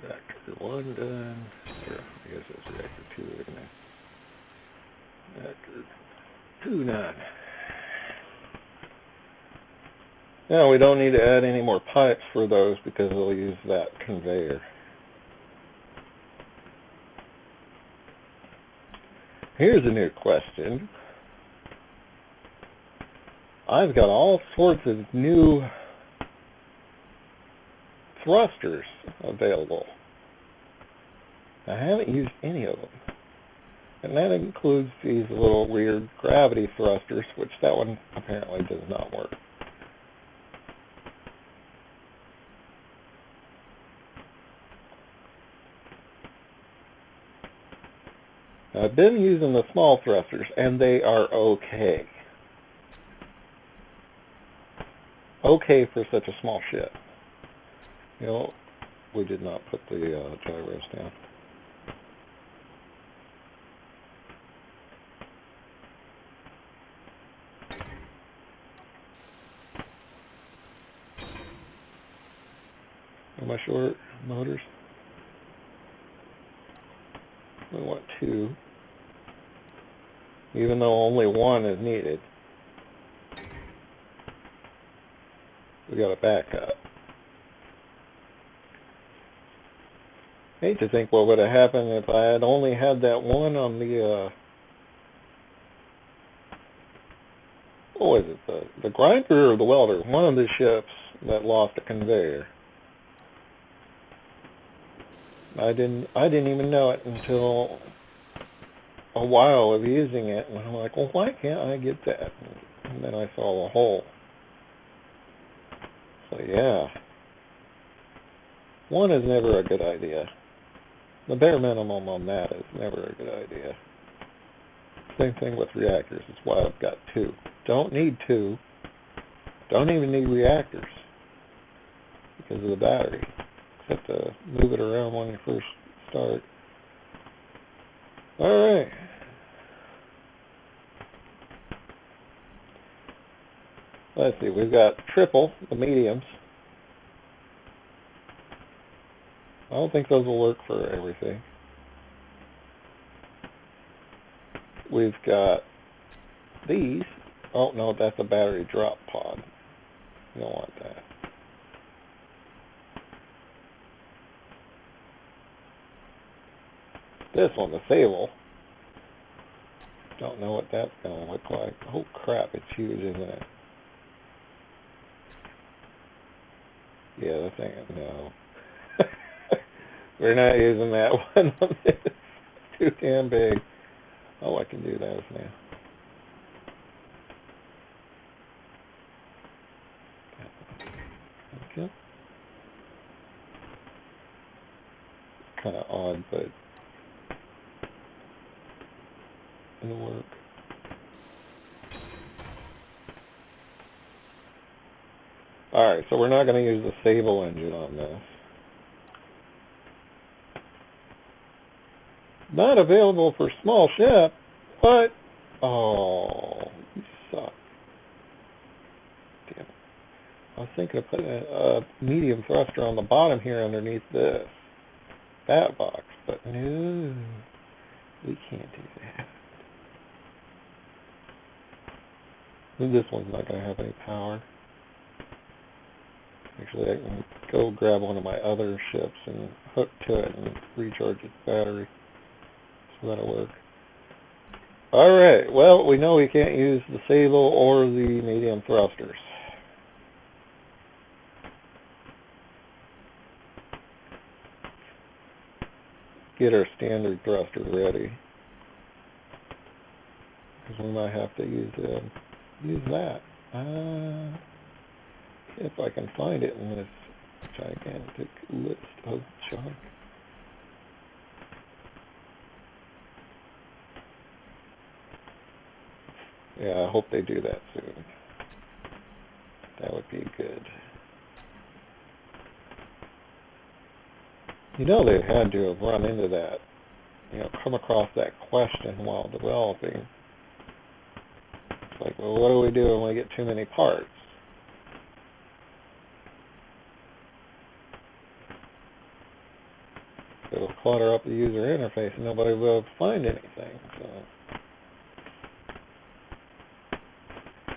Reactor 1 done. Or, I guess it's reactor 2, isn't it? Reactor 2 done. Now we don't need to add any more pipes for those because we'll use that conveyor. Here's a new question. I've got all sorts of new thrusters available. I haven't used any of them. And that includes these little weird gravity thrusters, which that one apparently does not work. I've been using the small thrusters, and they are okay. Okay for such a small ship. You know, we did not put the gyros down. Am I short motors? We want 2, even though only 1 is needed. We got a backup. Hate to think what would have happened if I had only had that one on the what was it, the grinder or the welder? One of the ships that lost a conveyor. I didn't even know it until a while of using it, and I'm like, well, why can't I get that? And then I saw the hole. So yeah, 1 is never a good idea. The bare minimum on that is never a good idea. Same thing with reactors. That's why I've got 2. Don't need 2. Don't even need reactors because of the battery. Have to move it around when you first start. Alright. Let's see, we've got triple, the mediums. I don't think those will work for everything. We've got these. Oh no, that's a battery drop pod. You don't want that. This one, the Weavils. Don't know what that's going to look like. Oh crap, it's huge, isn't it? Yeah, that thing, no. We're not using that one on this. It's too damn big. Oh, I can do those now. Okay. Kind of odd, but it'll work. Alright, so we're not going to use the Weavils engine on this. Not available for small ship, but oh, you suck. Damn it. I was thinking of putting a medium thruster on the bottom here underneath that box, but no, we can't do that. This one's not going to have any power. Actually, I can go grab one of my other ships and hook to it and recharge its battery. So that'll work. Alright, well, we know we can't use the Weavils or the medium thrusters. get our standard thruster ready, because we might have to use that. If I can find it in this gigantic list of junk. Yeah, I hope they do that soon. That would be good. You know, they had to have run into that, come across that question while developing. It's like, well, what do we do when we get too many parts? It'll clutter up the user interface and nobody will be able to find anything. So,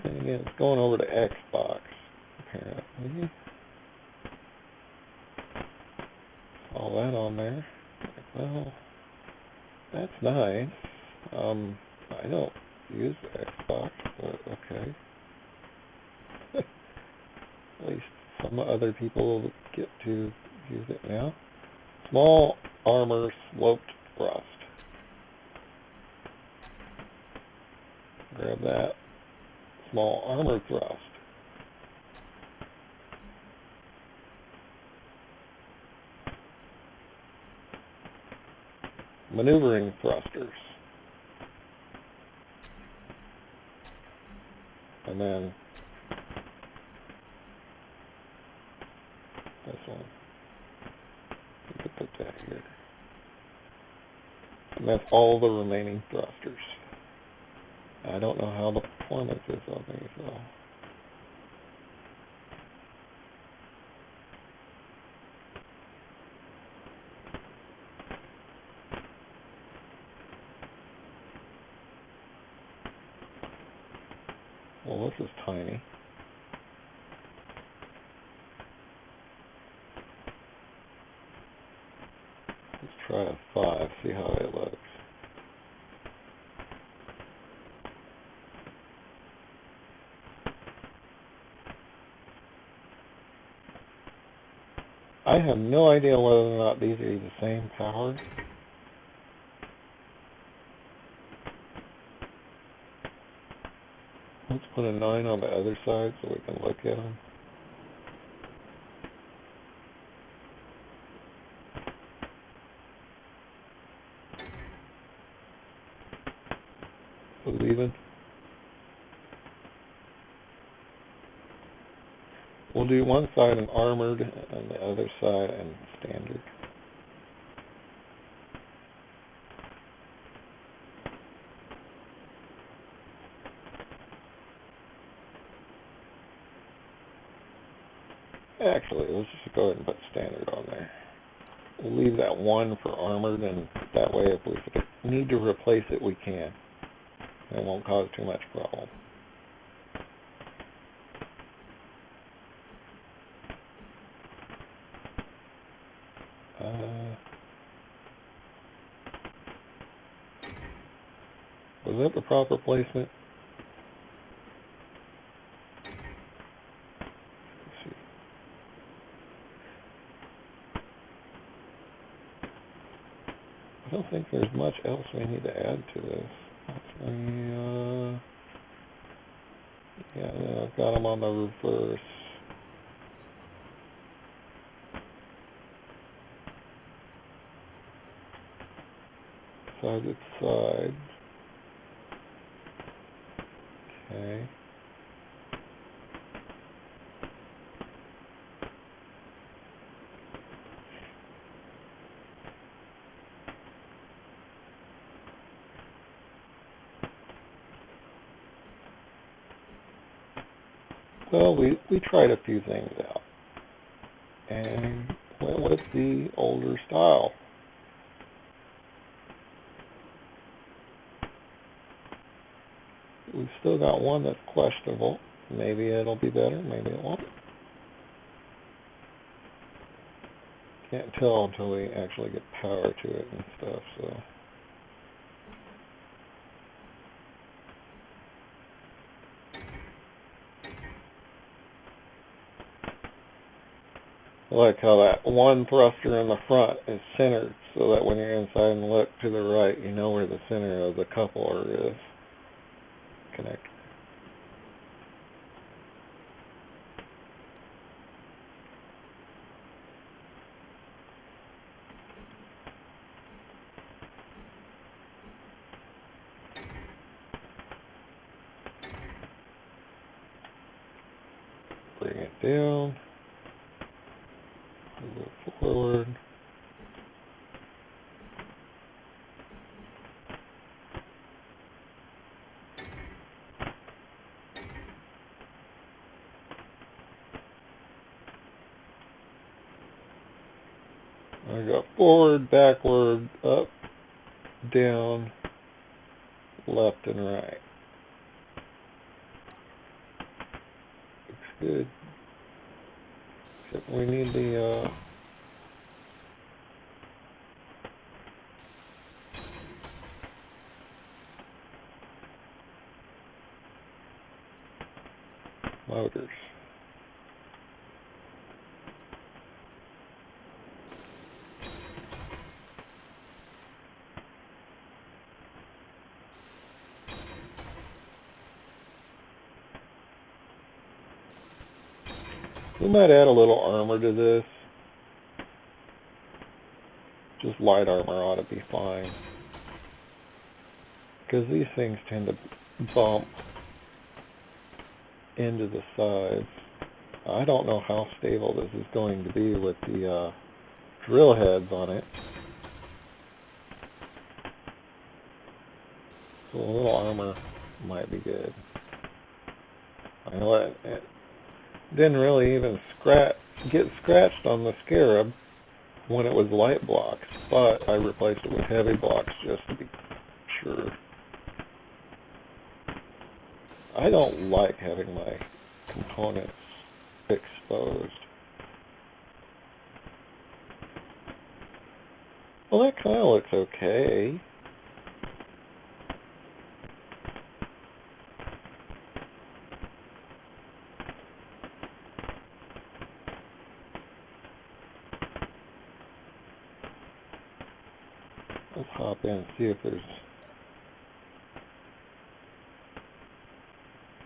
and again, it's going over to Xbox, apparently. All that on there. Well, that's nice. I don't use Xbox, but okay. At least some other people get to use it now. Small armor sloped thrust. Grab that. Small armor thrust. Maneuvering thrusters. And then this one. You could put that here. And that's all the remaining thrusters. I don't know how the performance is on these though. Well, this is tiny. Let's try a 5, see how it looks. I have no idea whether or not these are the same power. Let's put a 9 on the other side so we can look at them. Even. We'll do one side in armored and the other side in standard. Actually, let's just go ahead and put standard on there. We'll leave that 1 for armored, and that way if we need to replace it, we can. It won't cause too much problem. Was that the proper placement? Let's see. I don't think there's much else we need to add to this. Yeah, I've got them on the reverse. Side to side. Okay. Well, we tried a few things out and went with the older style. We've still got one that's questionable. Maybe it'll be better, maybe it won't. Can't tell until we actually get power to it and stuff, so. like how that one thruster in the front is centered, so that when you're inside and look to the right, you know where the center of the coupler is. Connect. Bring it down. Move it forward. I got forward, backward, up, down, left, and right. Looks good. Except we need the motors. We might add a little armor to this. Just light armor ought to be fine. Because these things tend to bump into the sides. I don't know how stable this is going to be with the drill heads on it. So a little armor might be good. I know it didn't really even get scratched on the Scarab when it was light blocks, but I replaced it with heavy blocks just to be sure. I don't like having my components exposed. Well, that kind of looks okay. Let's hop in and see if there's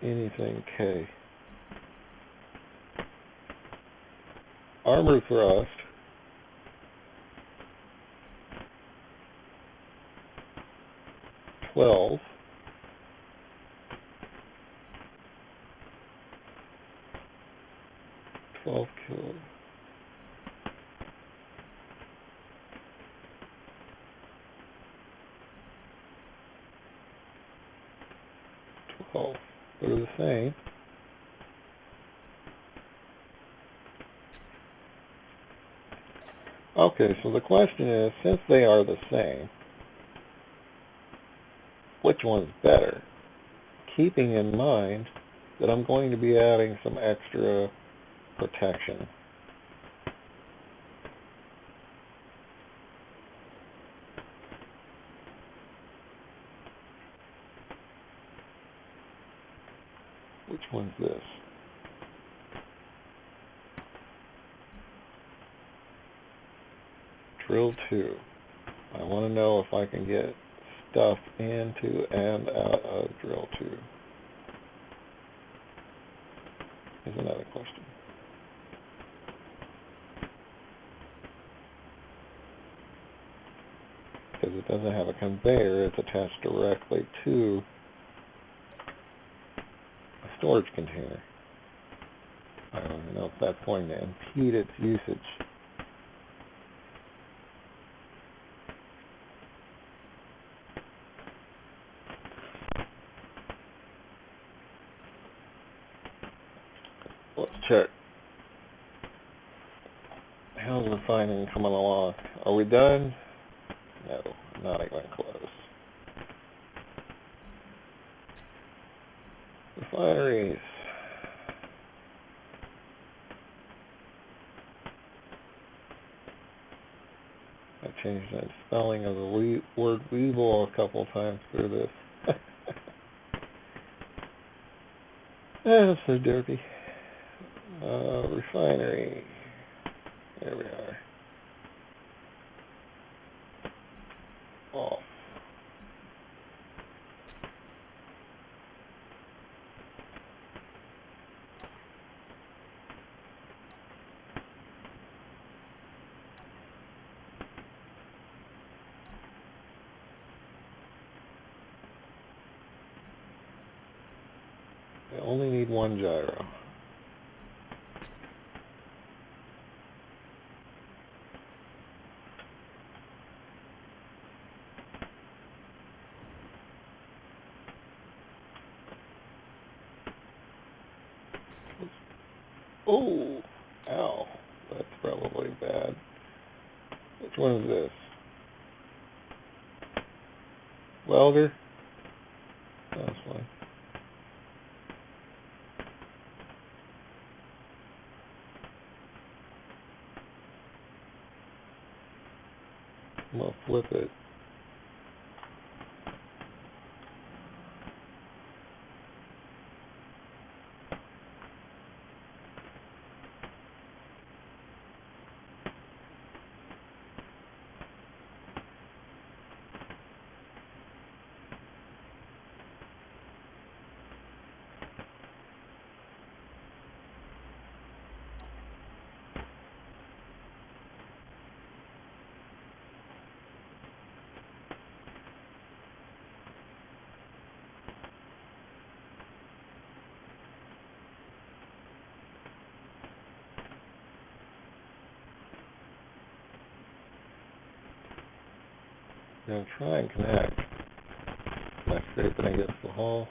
anything. Okay. Armor thrust. $12. $12 kilos. They're the same. Okay, so the question is, since they are the same, which one's better? Keeping in mind that I'm going to be adding some extra protection. Which one's this? Drill 2. I want to know if I can get stuff into and out of drill 2. Is another question. Because it doesn't have a conveyor, it's attached directly to a storage container. I don't even know if that's going to impede its usage. Let's check. How's the refining coming along? Are we done? No, not even close. Refineries. I changed the spelling of the word Weevil a couple times through this. That's so dirty. Refinery. There we are. Off. I only need one gyro. Oh, ow, that's probably bad. Which one is this? Welder? That's fine. I'm gonna flip it. Now try and connect. Am I scraping against the hull?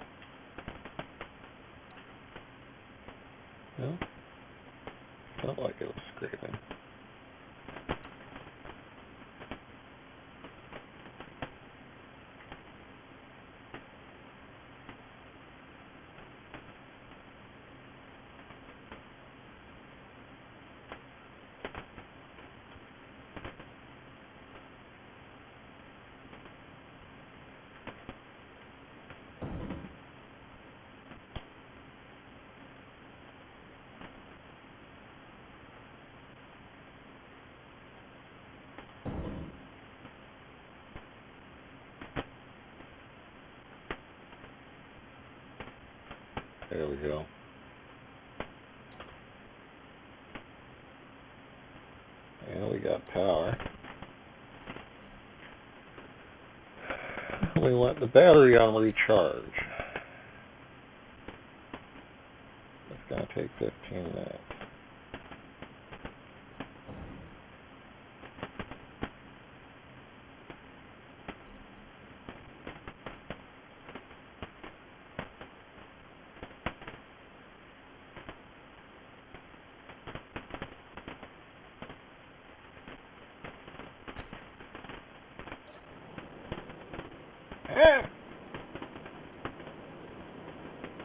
No? Felt like it was scraping. There we go. And we got power. We want the battery on recharge. It's going to take 15 minutes.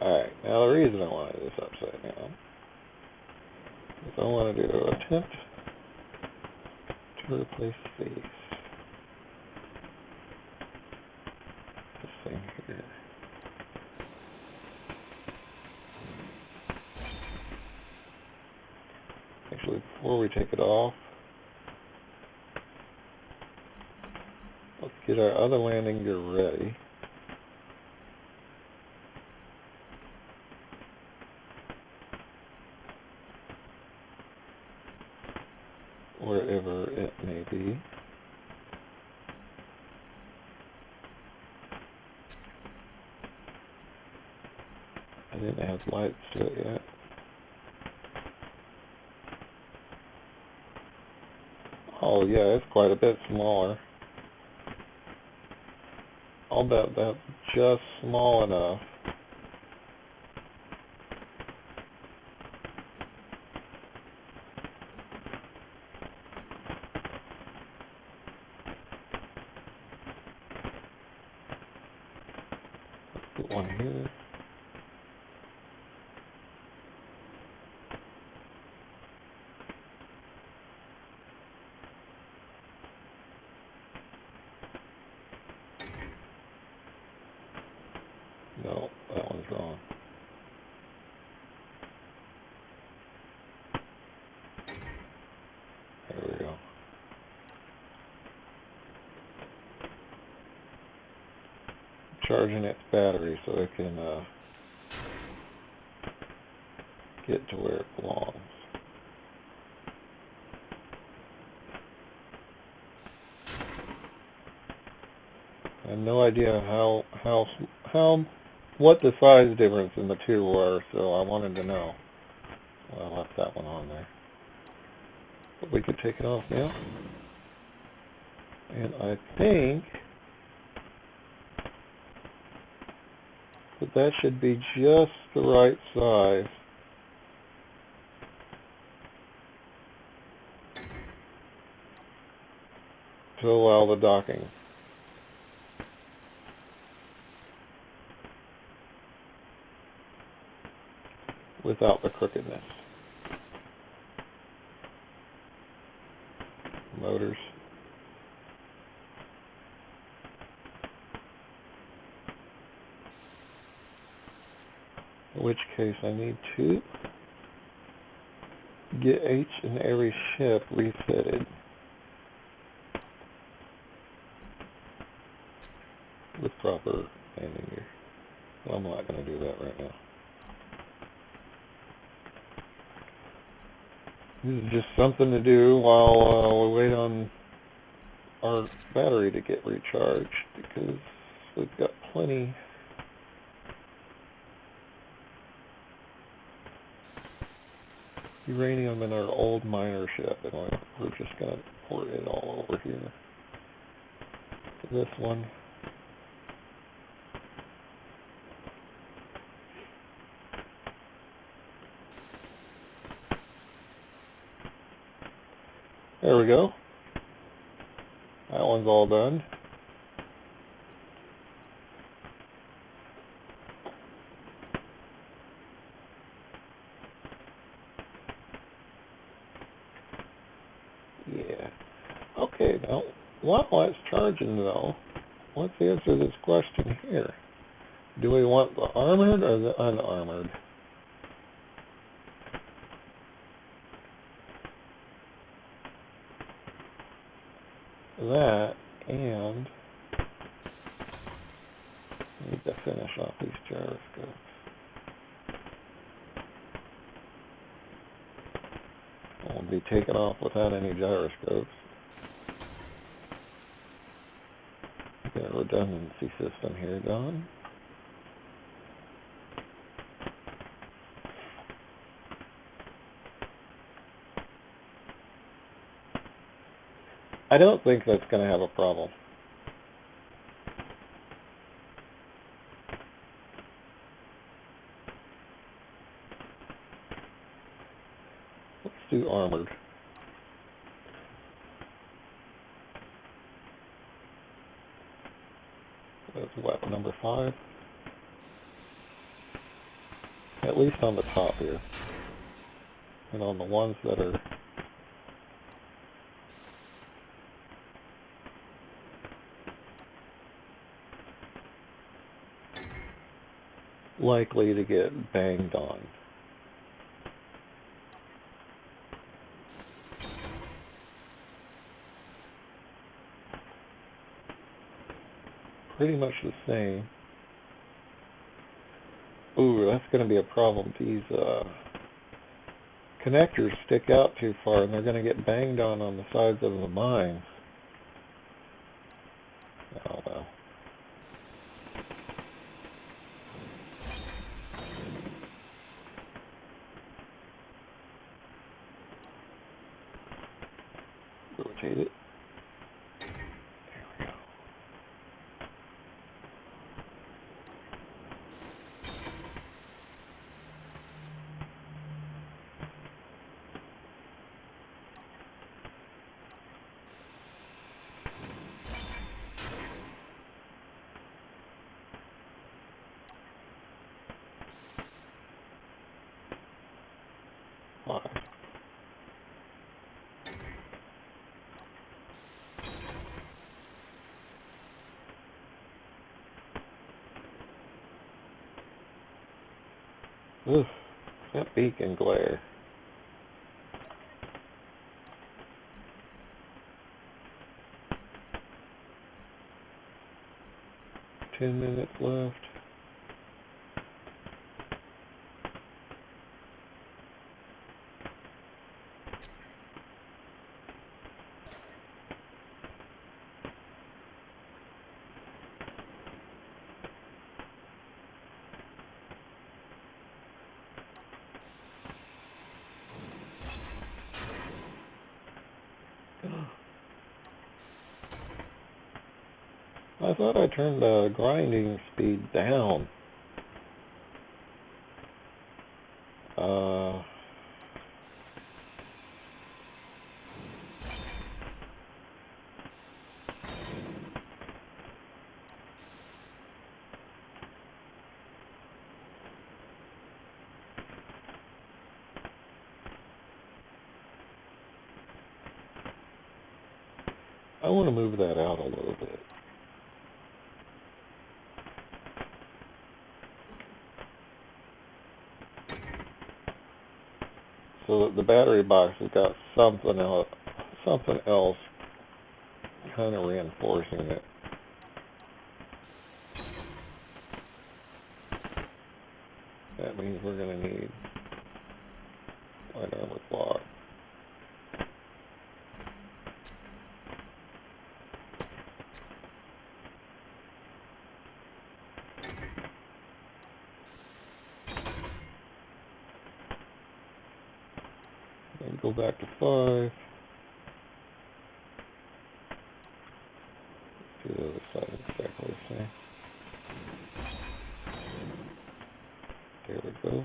Alright, now the reason I want to do this upside down is I want to do attempt to replace face. This thing here. Actually, before we take it off, let's get our other landing gear ready. Wherever it may be. I didn't add lights to it yet. Oh yeah, it's quite a bit smaller. I'll bet that's just small enough. Put one here. No, that one's wrong. recharging its battery so it can get to where it belongs. I have no idea what the size difference in the two were, so I wanted to know. Well, I left that one on there. But we could take it off now. And I think that should be just the right size to allow the docking. Without the crookedness. Motors. In which case I need to get each and every ship refitted with proper landing gear. Well, I'm not going to do that right now. This is just something to do while we wait on our battery to get recharged, because we've got plenty uranium in our old miner ship, and we're just going to port it all over here to this one. There we go. That one's all done. Yeah. Okay, now, while it's charging though, let's answer this question here. Do we want the armored or the unarmored? That, and I need to finish off these gyroscopes. I'll be taken off without any gyroscopes. Get a redundancy system here done. I don't think that's going to have a problem. Let's do armored. That's weapon number 5. At least on the top here. And on the ones that are likely to get banged on. Pretty much the same. Ooh, that's going to be a problem. These connectors stick out too far, and they're going to get banged on the sides of the mines. Oh well. Rotate it. There we go. Fine. Oof, that beacon glare. 10 minutes left. I thought I turned the grinding speed down. I want to move that out a little bit. So that the battery box has got something else kind of reinforcing it. That means we're going to need light armor block. And go back to 5. Do the other side exactly the same. There we go.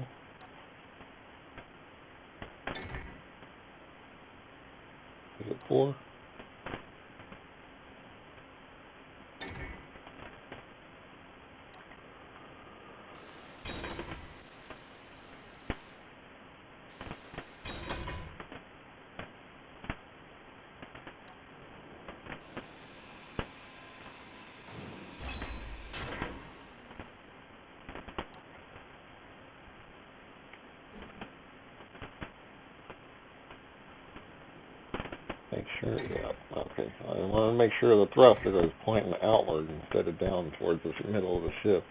Is it 4? Make sure, yeah, okay. I want to make sure the thruster is pointing outward instead of down towards the middle of the ship.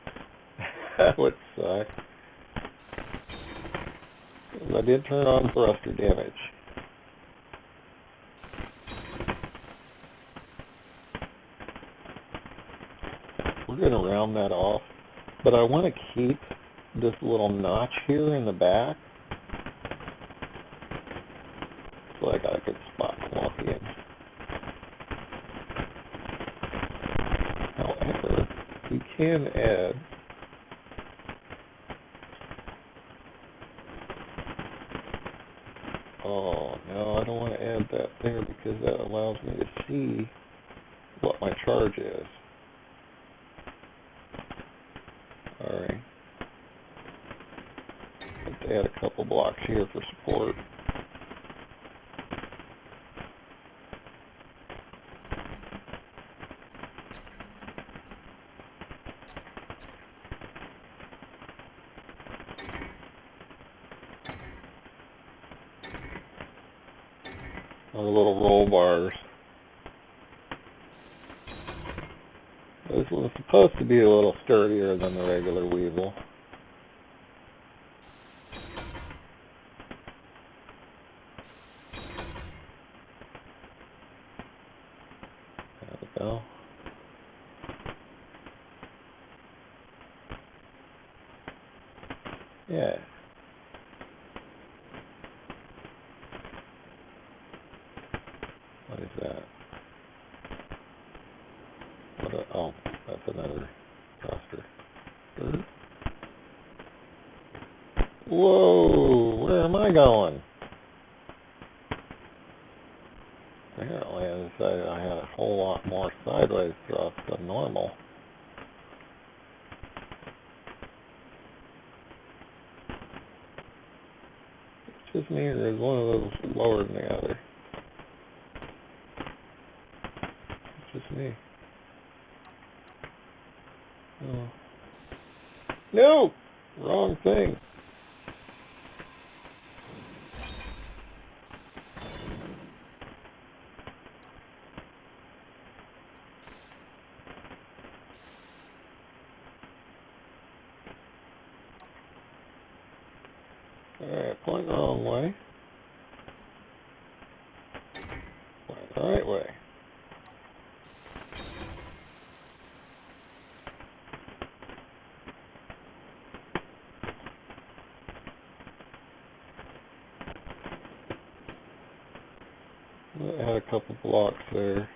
That would suck. I did turn on thruster damage. We're going to round that off, but I want to keep this little notch here in the back. Like I could spot walk in. However, we can add no, I don't want to add that there because that allows me to see what my charge is. Alright. Let's add a couple blocks here for support. Our little roll bars. This one's supposed to be a little sturdier than the regular Weevil. There we go. Yeah. What is that? Oh, that's another thruster. Whoa, where am I going? Apparently I decided I had a whole lot more sideways thrust than normal. It's just me, or is one of those lower than the other? It's just me. Oh. No! Wrong thing. Alright, point the wrong way. Point the right way. Add a couple blocks there.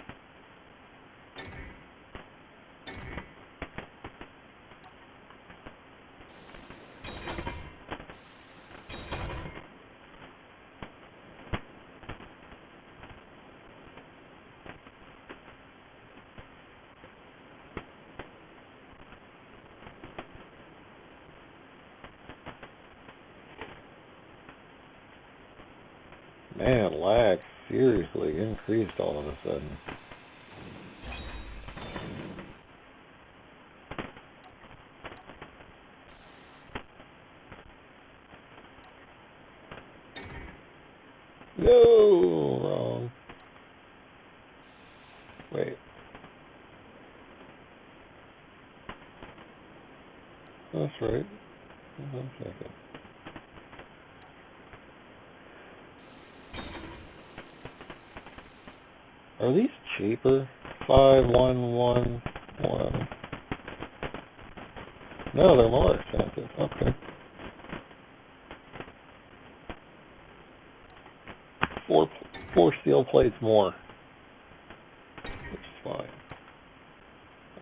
Man, lag seriously increased all of a sudden. No, wrong. Wait. That's right. Hold on a second. Are these cheaper? 5111. No, they're more expensive. Okay. Four steel plates more. Which is fine.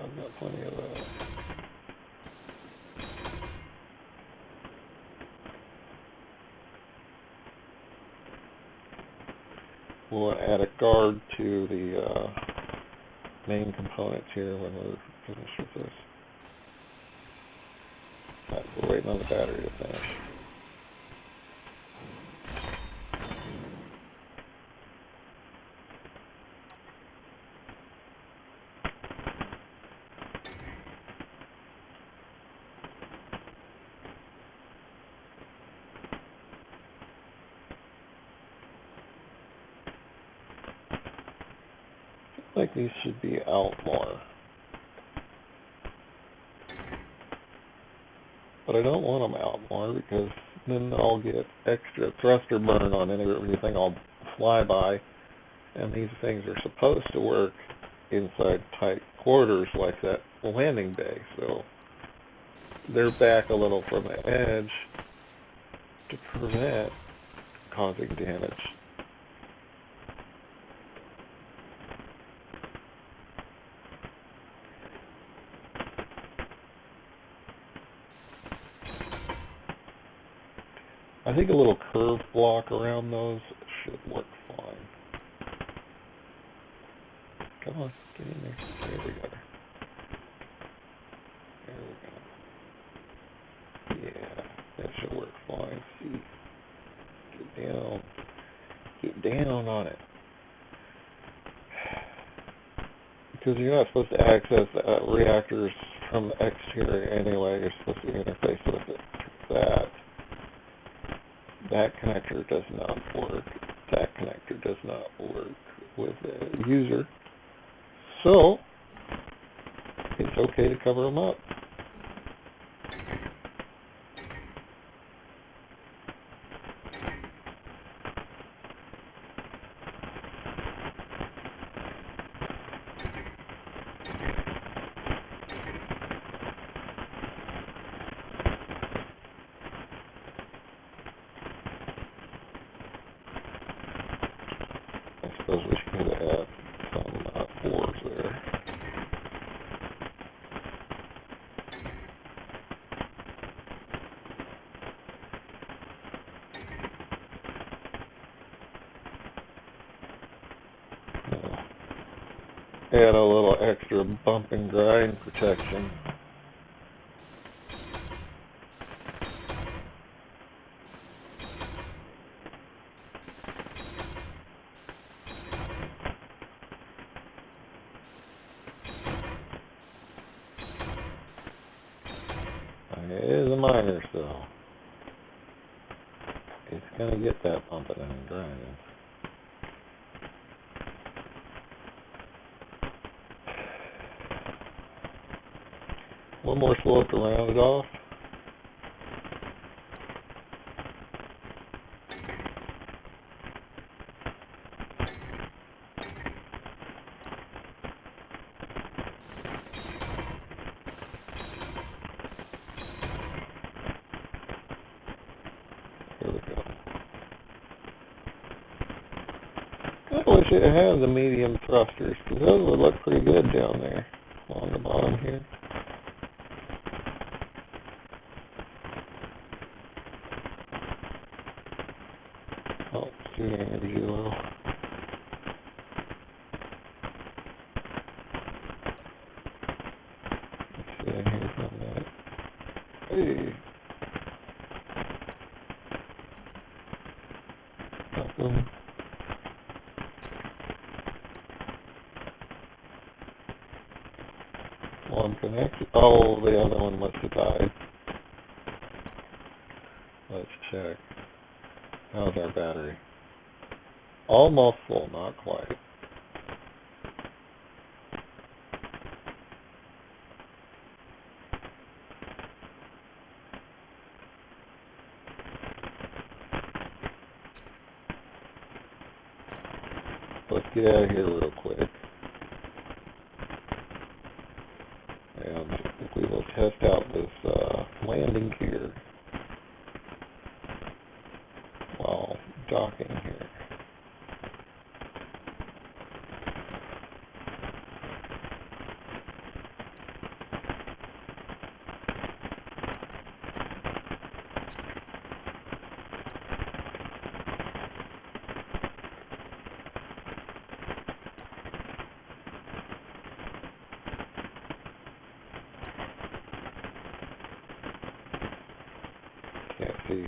I've got plenty of that. We'll add a guard to the main components here when we're finished with this. Right, we're waiting on the battery to finish. I think these should be out more. But I don't want them out more because then I'll get extra thruster burn on anything I'll fly by. And these things are supposed to work inside tight quarters like that landing bay. So they're back a little from the edge to prevent causing damage. I think a little curved block around those should work fine. Come on, get in there. There we go. There we go. Yeah, that should work fine. See, get down. Get down on it. Because you're not supposed to access reactors from the exterior anyway. You're supposed to interface with it. That connector does not work. That connector does not work with the user. So, it's okay to cover them up. I suppose we should add some boards there. Add a little extra bump and grind protection. It is a minor, so it's going to get that bumping and grinding. One more slope to round it off. I wish it had the medium thrusters, because those would look pretty good down there on the bottom here. Oh, steering energy low. Let's see, here's on that. Hey! Welcome. One connected. Oh, the other one must have died. Let's check. How's our battery? Almost full, not quite. Let's get out of here real quick. And we will test out this landing gear while docking here. Can't see.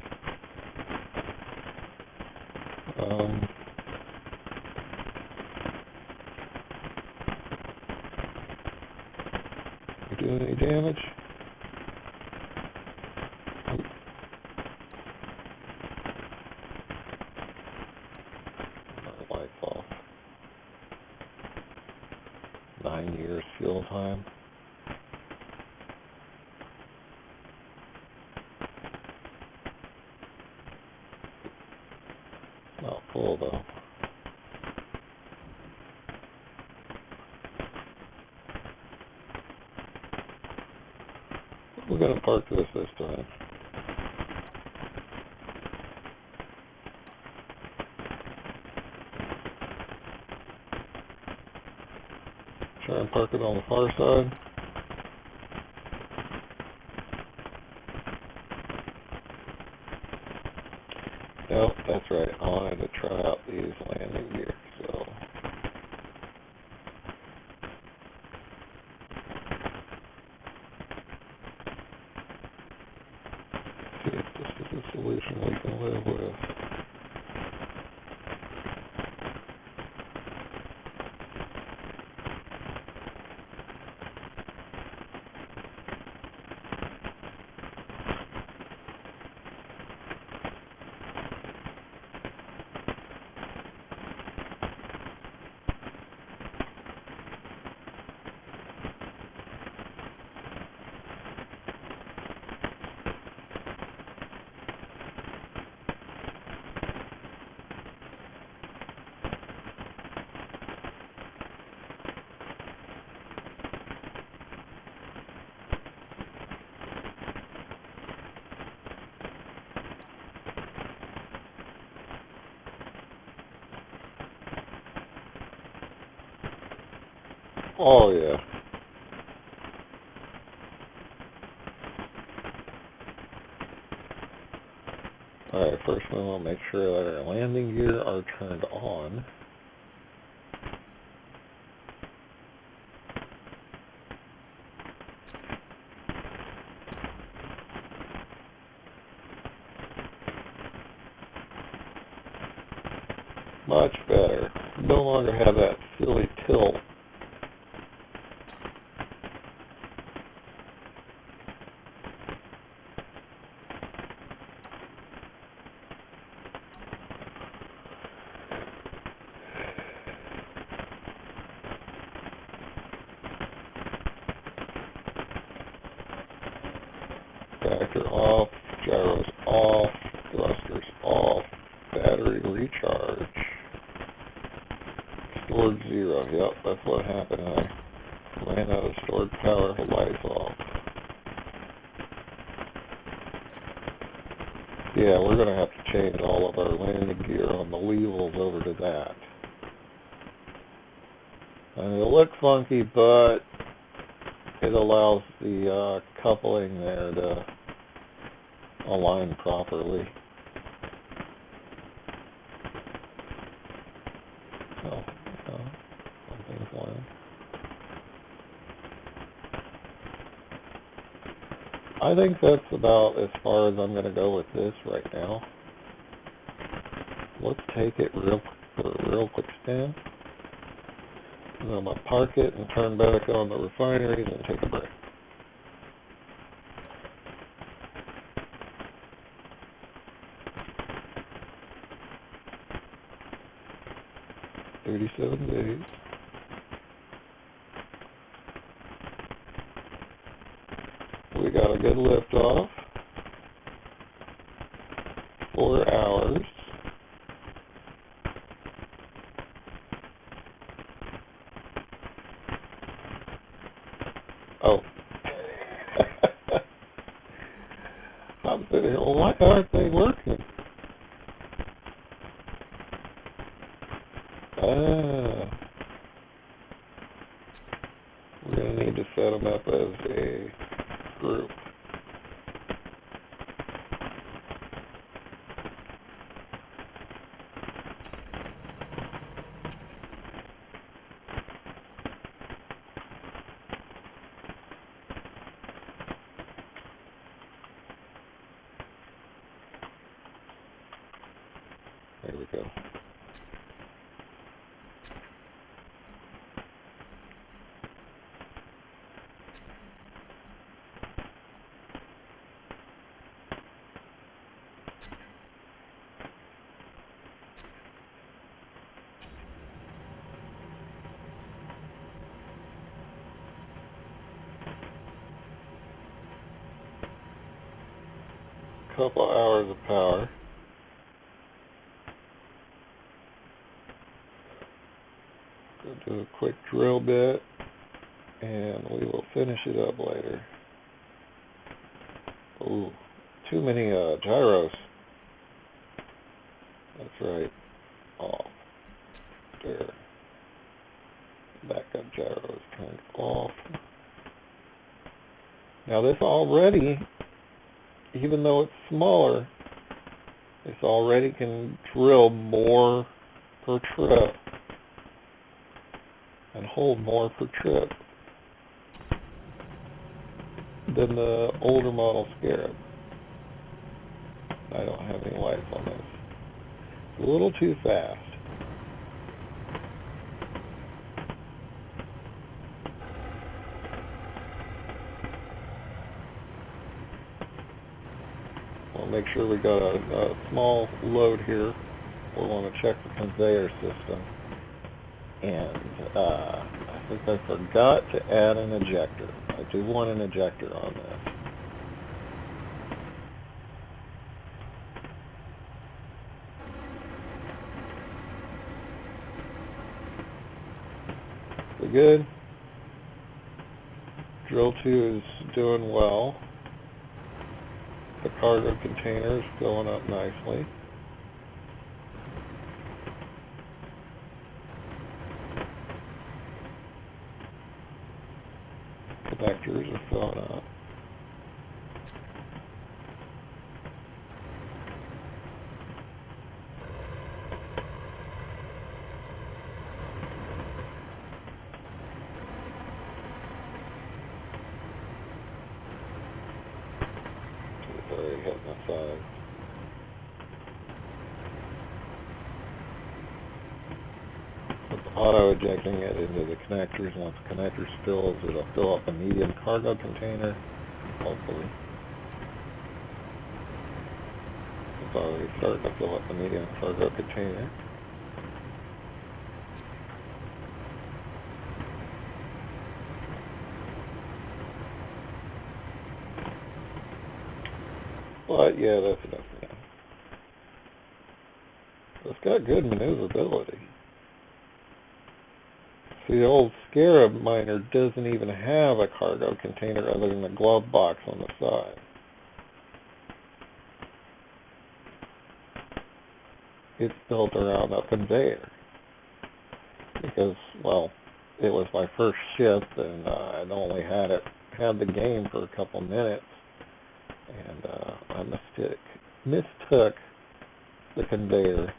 You doing any damage? Our lights off. 9 years fuel time. Not full though. We're gonna park this time. Try and park it on the far side. Nope, that's right. I wanted to try out these landing gear, so. See if this is a solution we can live with. Oh yeah. Alright, first we want to make sure that our landing gear are turned on. Much better. No longer have that silly tilt. Factor off, gyros off, thrusters off, battery recharge. Stored 0, yep, that's what happened. I ran out of stored power, the lights off. Yeah, we're going to have to change all of our landing gear on the Weavils over to that. looks funky, but it allows the coupling there to align properly. So, something's lying. I think that's about as far as I'm going to go with this right now. Let's take it for a real quick spin. And I'm going to park it and turn back on the refineries and take a break. "37 days. We got a good lift off. 4 hours. Oh. I'm sitting here, why aren't they working? We're going to need to set them up as a group. There we go. Couple hours of power. Go do a quick drill bit, and we will finish it up later. Ooh, too many gyros. That's right. Off. There. Backup gyros turned off. Now this already, even though it's smaller, this already can drill more per trip and hold more per trip than the older model Scarab. I don't have any lights on this. It's a little too fast. We'll make sure we got a small load here. We'll want to check the conveyor system. And I think I forgot to add an ejector. I do want an ejector on this. We good? Drill 2 is doing well. The cargo container is filling up nicely. Connectors are filling up. It's already hitting the side. Auto-ejecting it into the connectors. Once the connector fills, it'll fill up a medium cargo container, hopefully. It's already starting to fill up the medium cargo container. But yeah, that's enough for now. It's got good maneuverability. See, the old Scarab miner doesn't even have a cargo container other than the glove box on the side. It's built around a conveyor. Because, well, it was my first shift, and I'd only had the game for a couple minutes, and I mistook the conveyor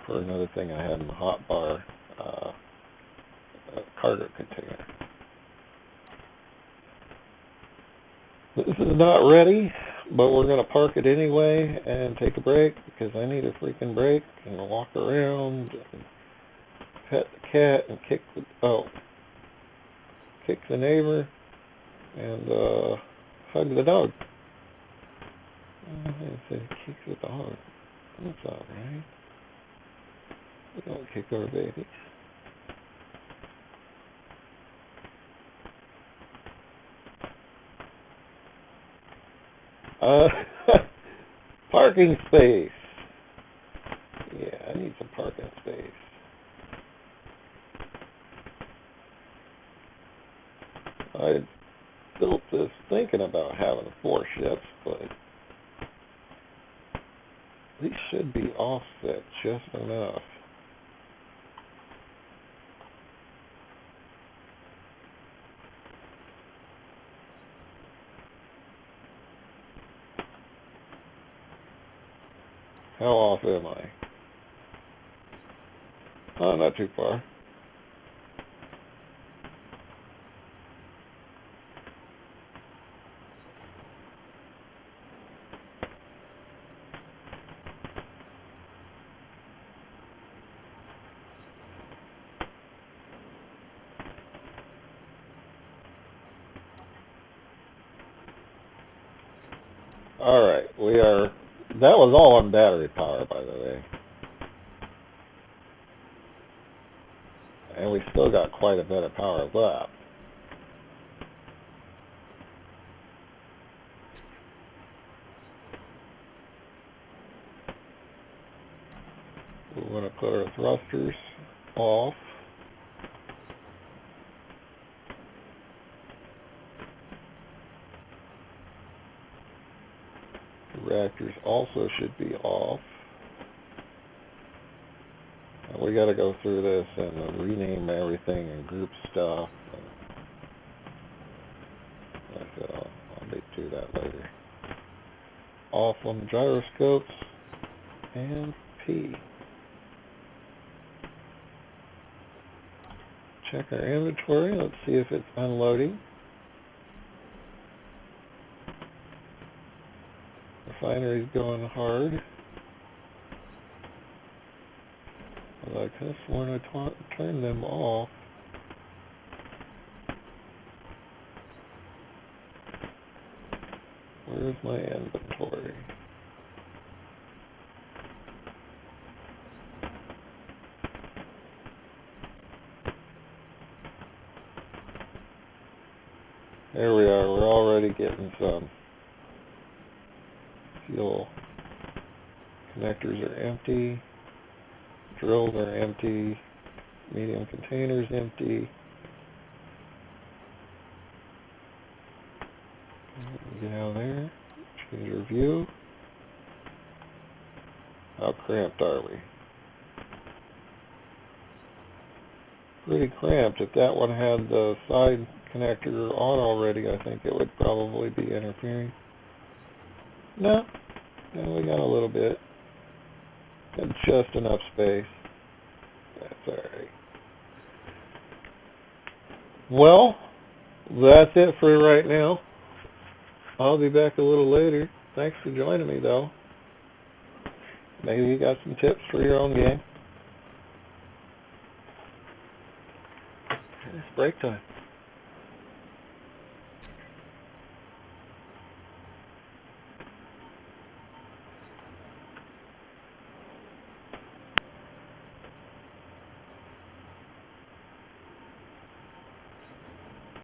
for another thing I had in the hot bar cargo container. This is not ready, but we're going to park it anyway and take a break because I need a freaking break and walk around and pet the cat and kick the neighbor and hug the dog. I said kick the dog. That's alright. We don't kick our babies. Parking space. Yeah, I need some parking space. I built this thinking about having 4 shifts, but these should be offset just enough. How off am I? Oh, not too far. Alright, that was all on battery power, by the way. And we still got quite a bit of power left. We're going to put our thrusters off. The reactors also should be off. And we got to go through this and rename everything and group stuff. I'll do that later. Off on the gyroscopes and P. Check our inventory. Let's see if it's unloading. Refinery's going hard. I guess when I turn them off, where's my inventory? There we are. We're already getting some fuel. Connectors are empty. Drills are empty. Medium containers empty. Get out of there. Change our view. How cramped are we? Pretty cramped. If that one had the side connector on already, I think it would probably be interfering. No, we got a little bit. Got just enough space. That's alright. Well, that's it for right now. I'll be back a little later. Thanks for joining me, though. Maybe you got some tips for your own game. It's break time.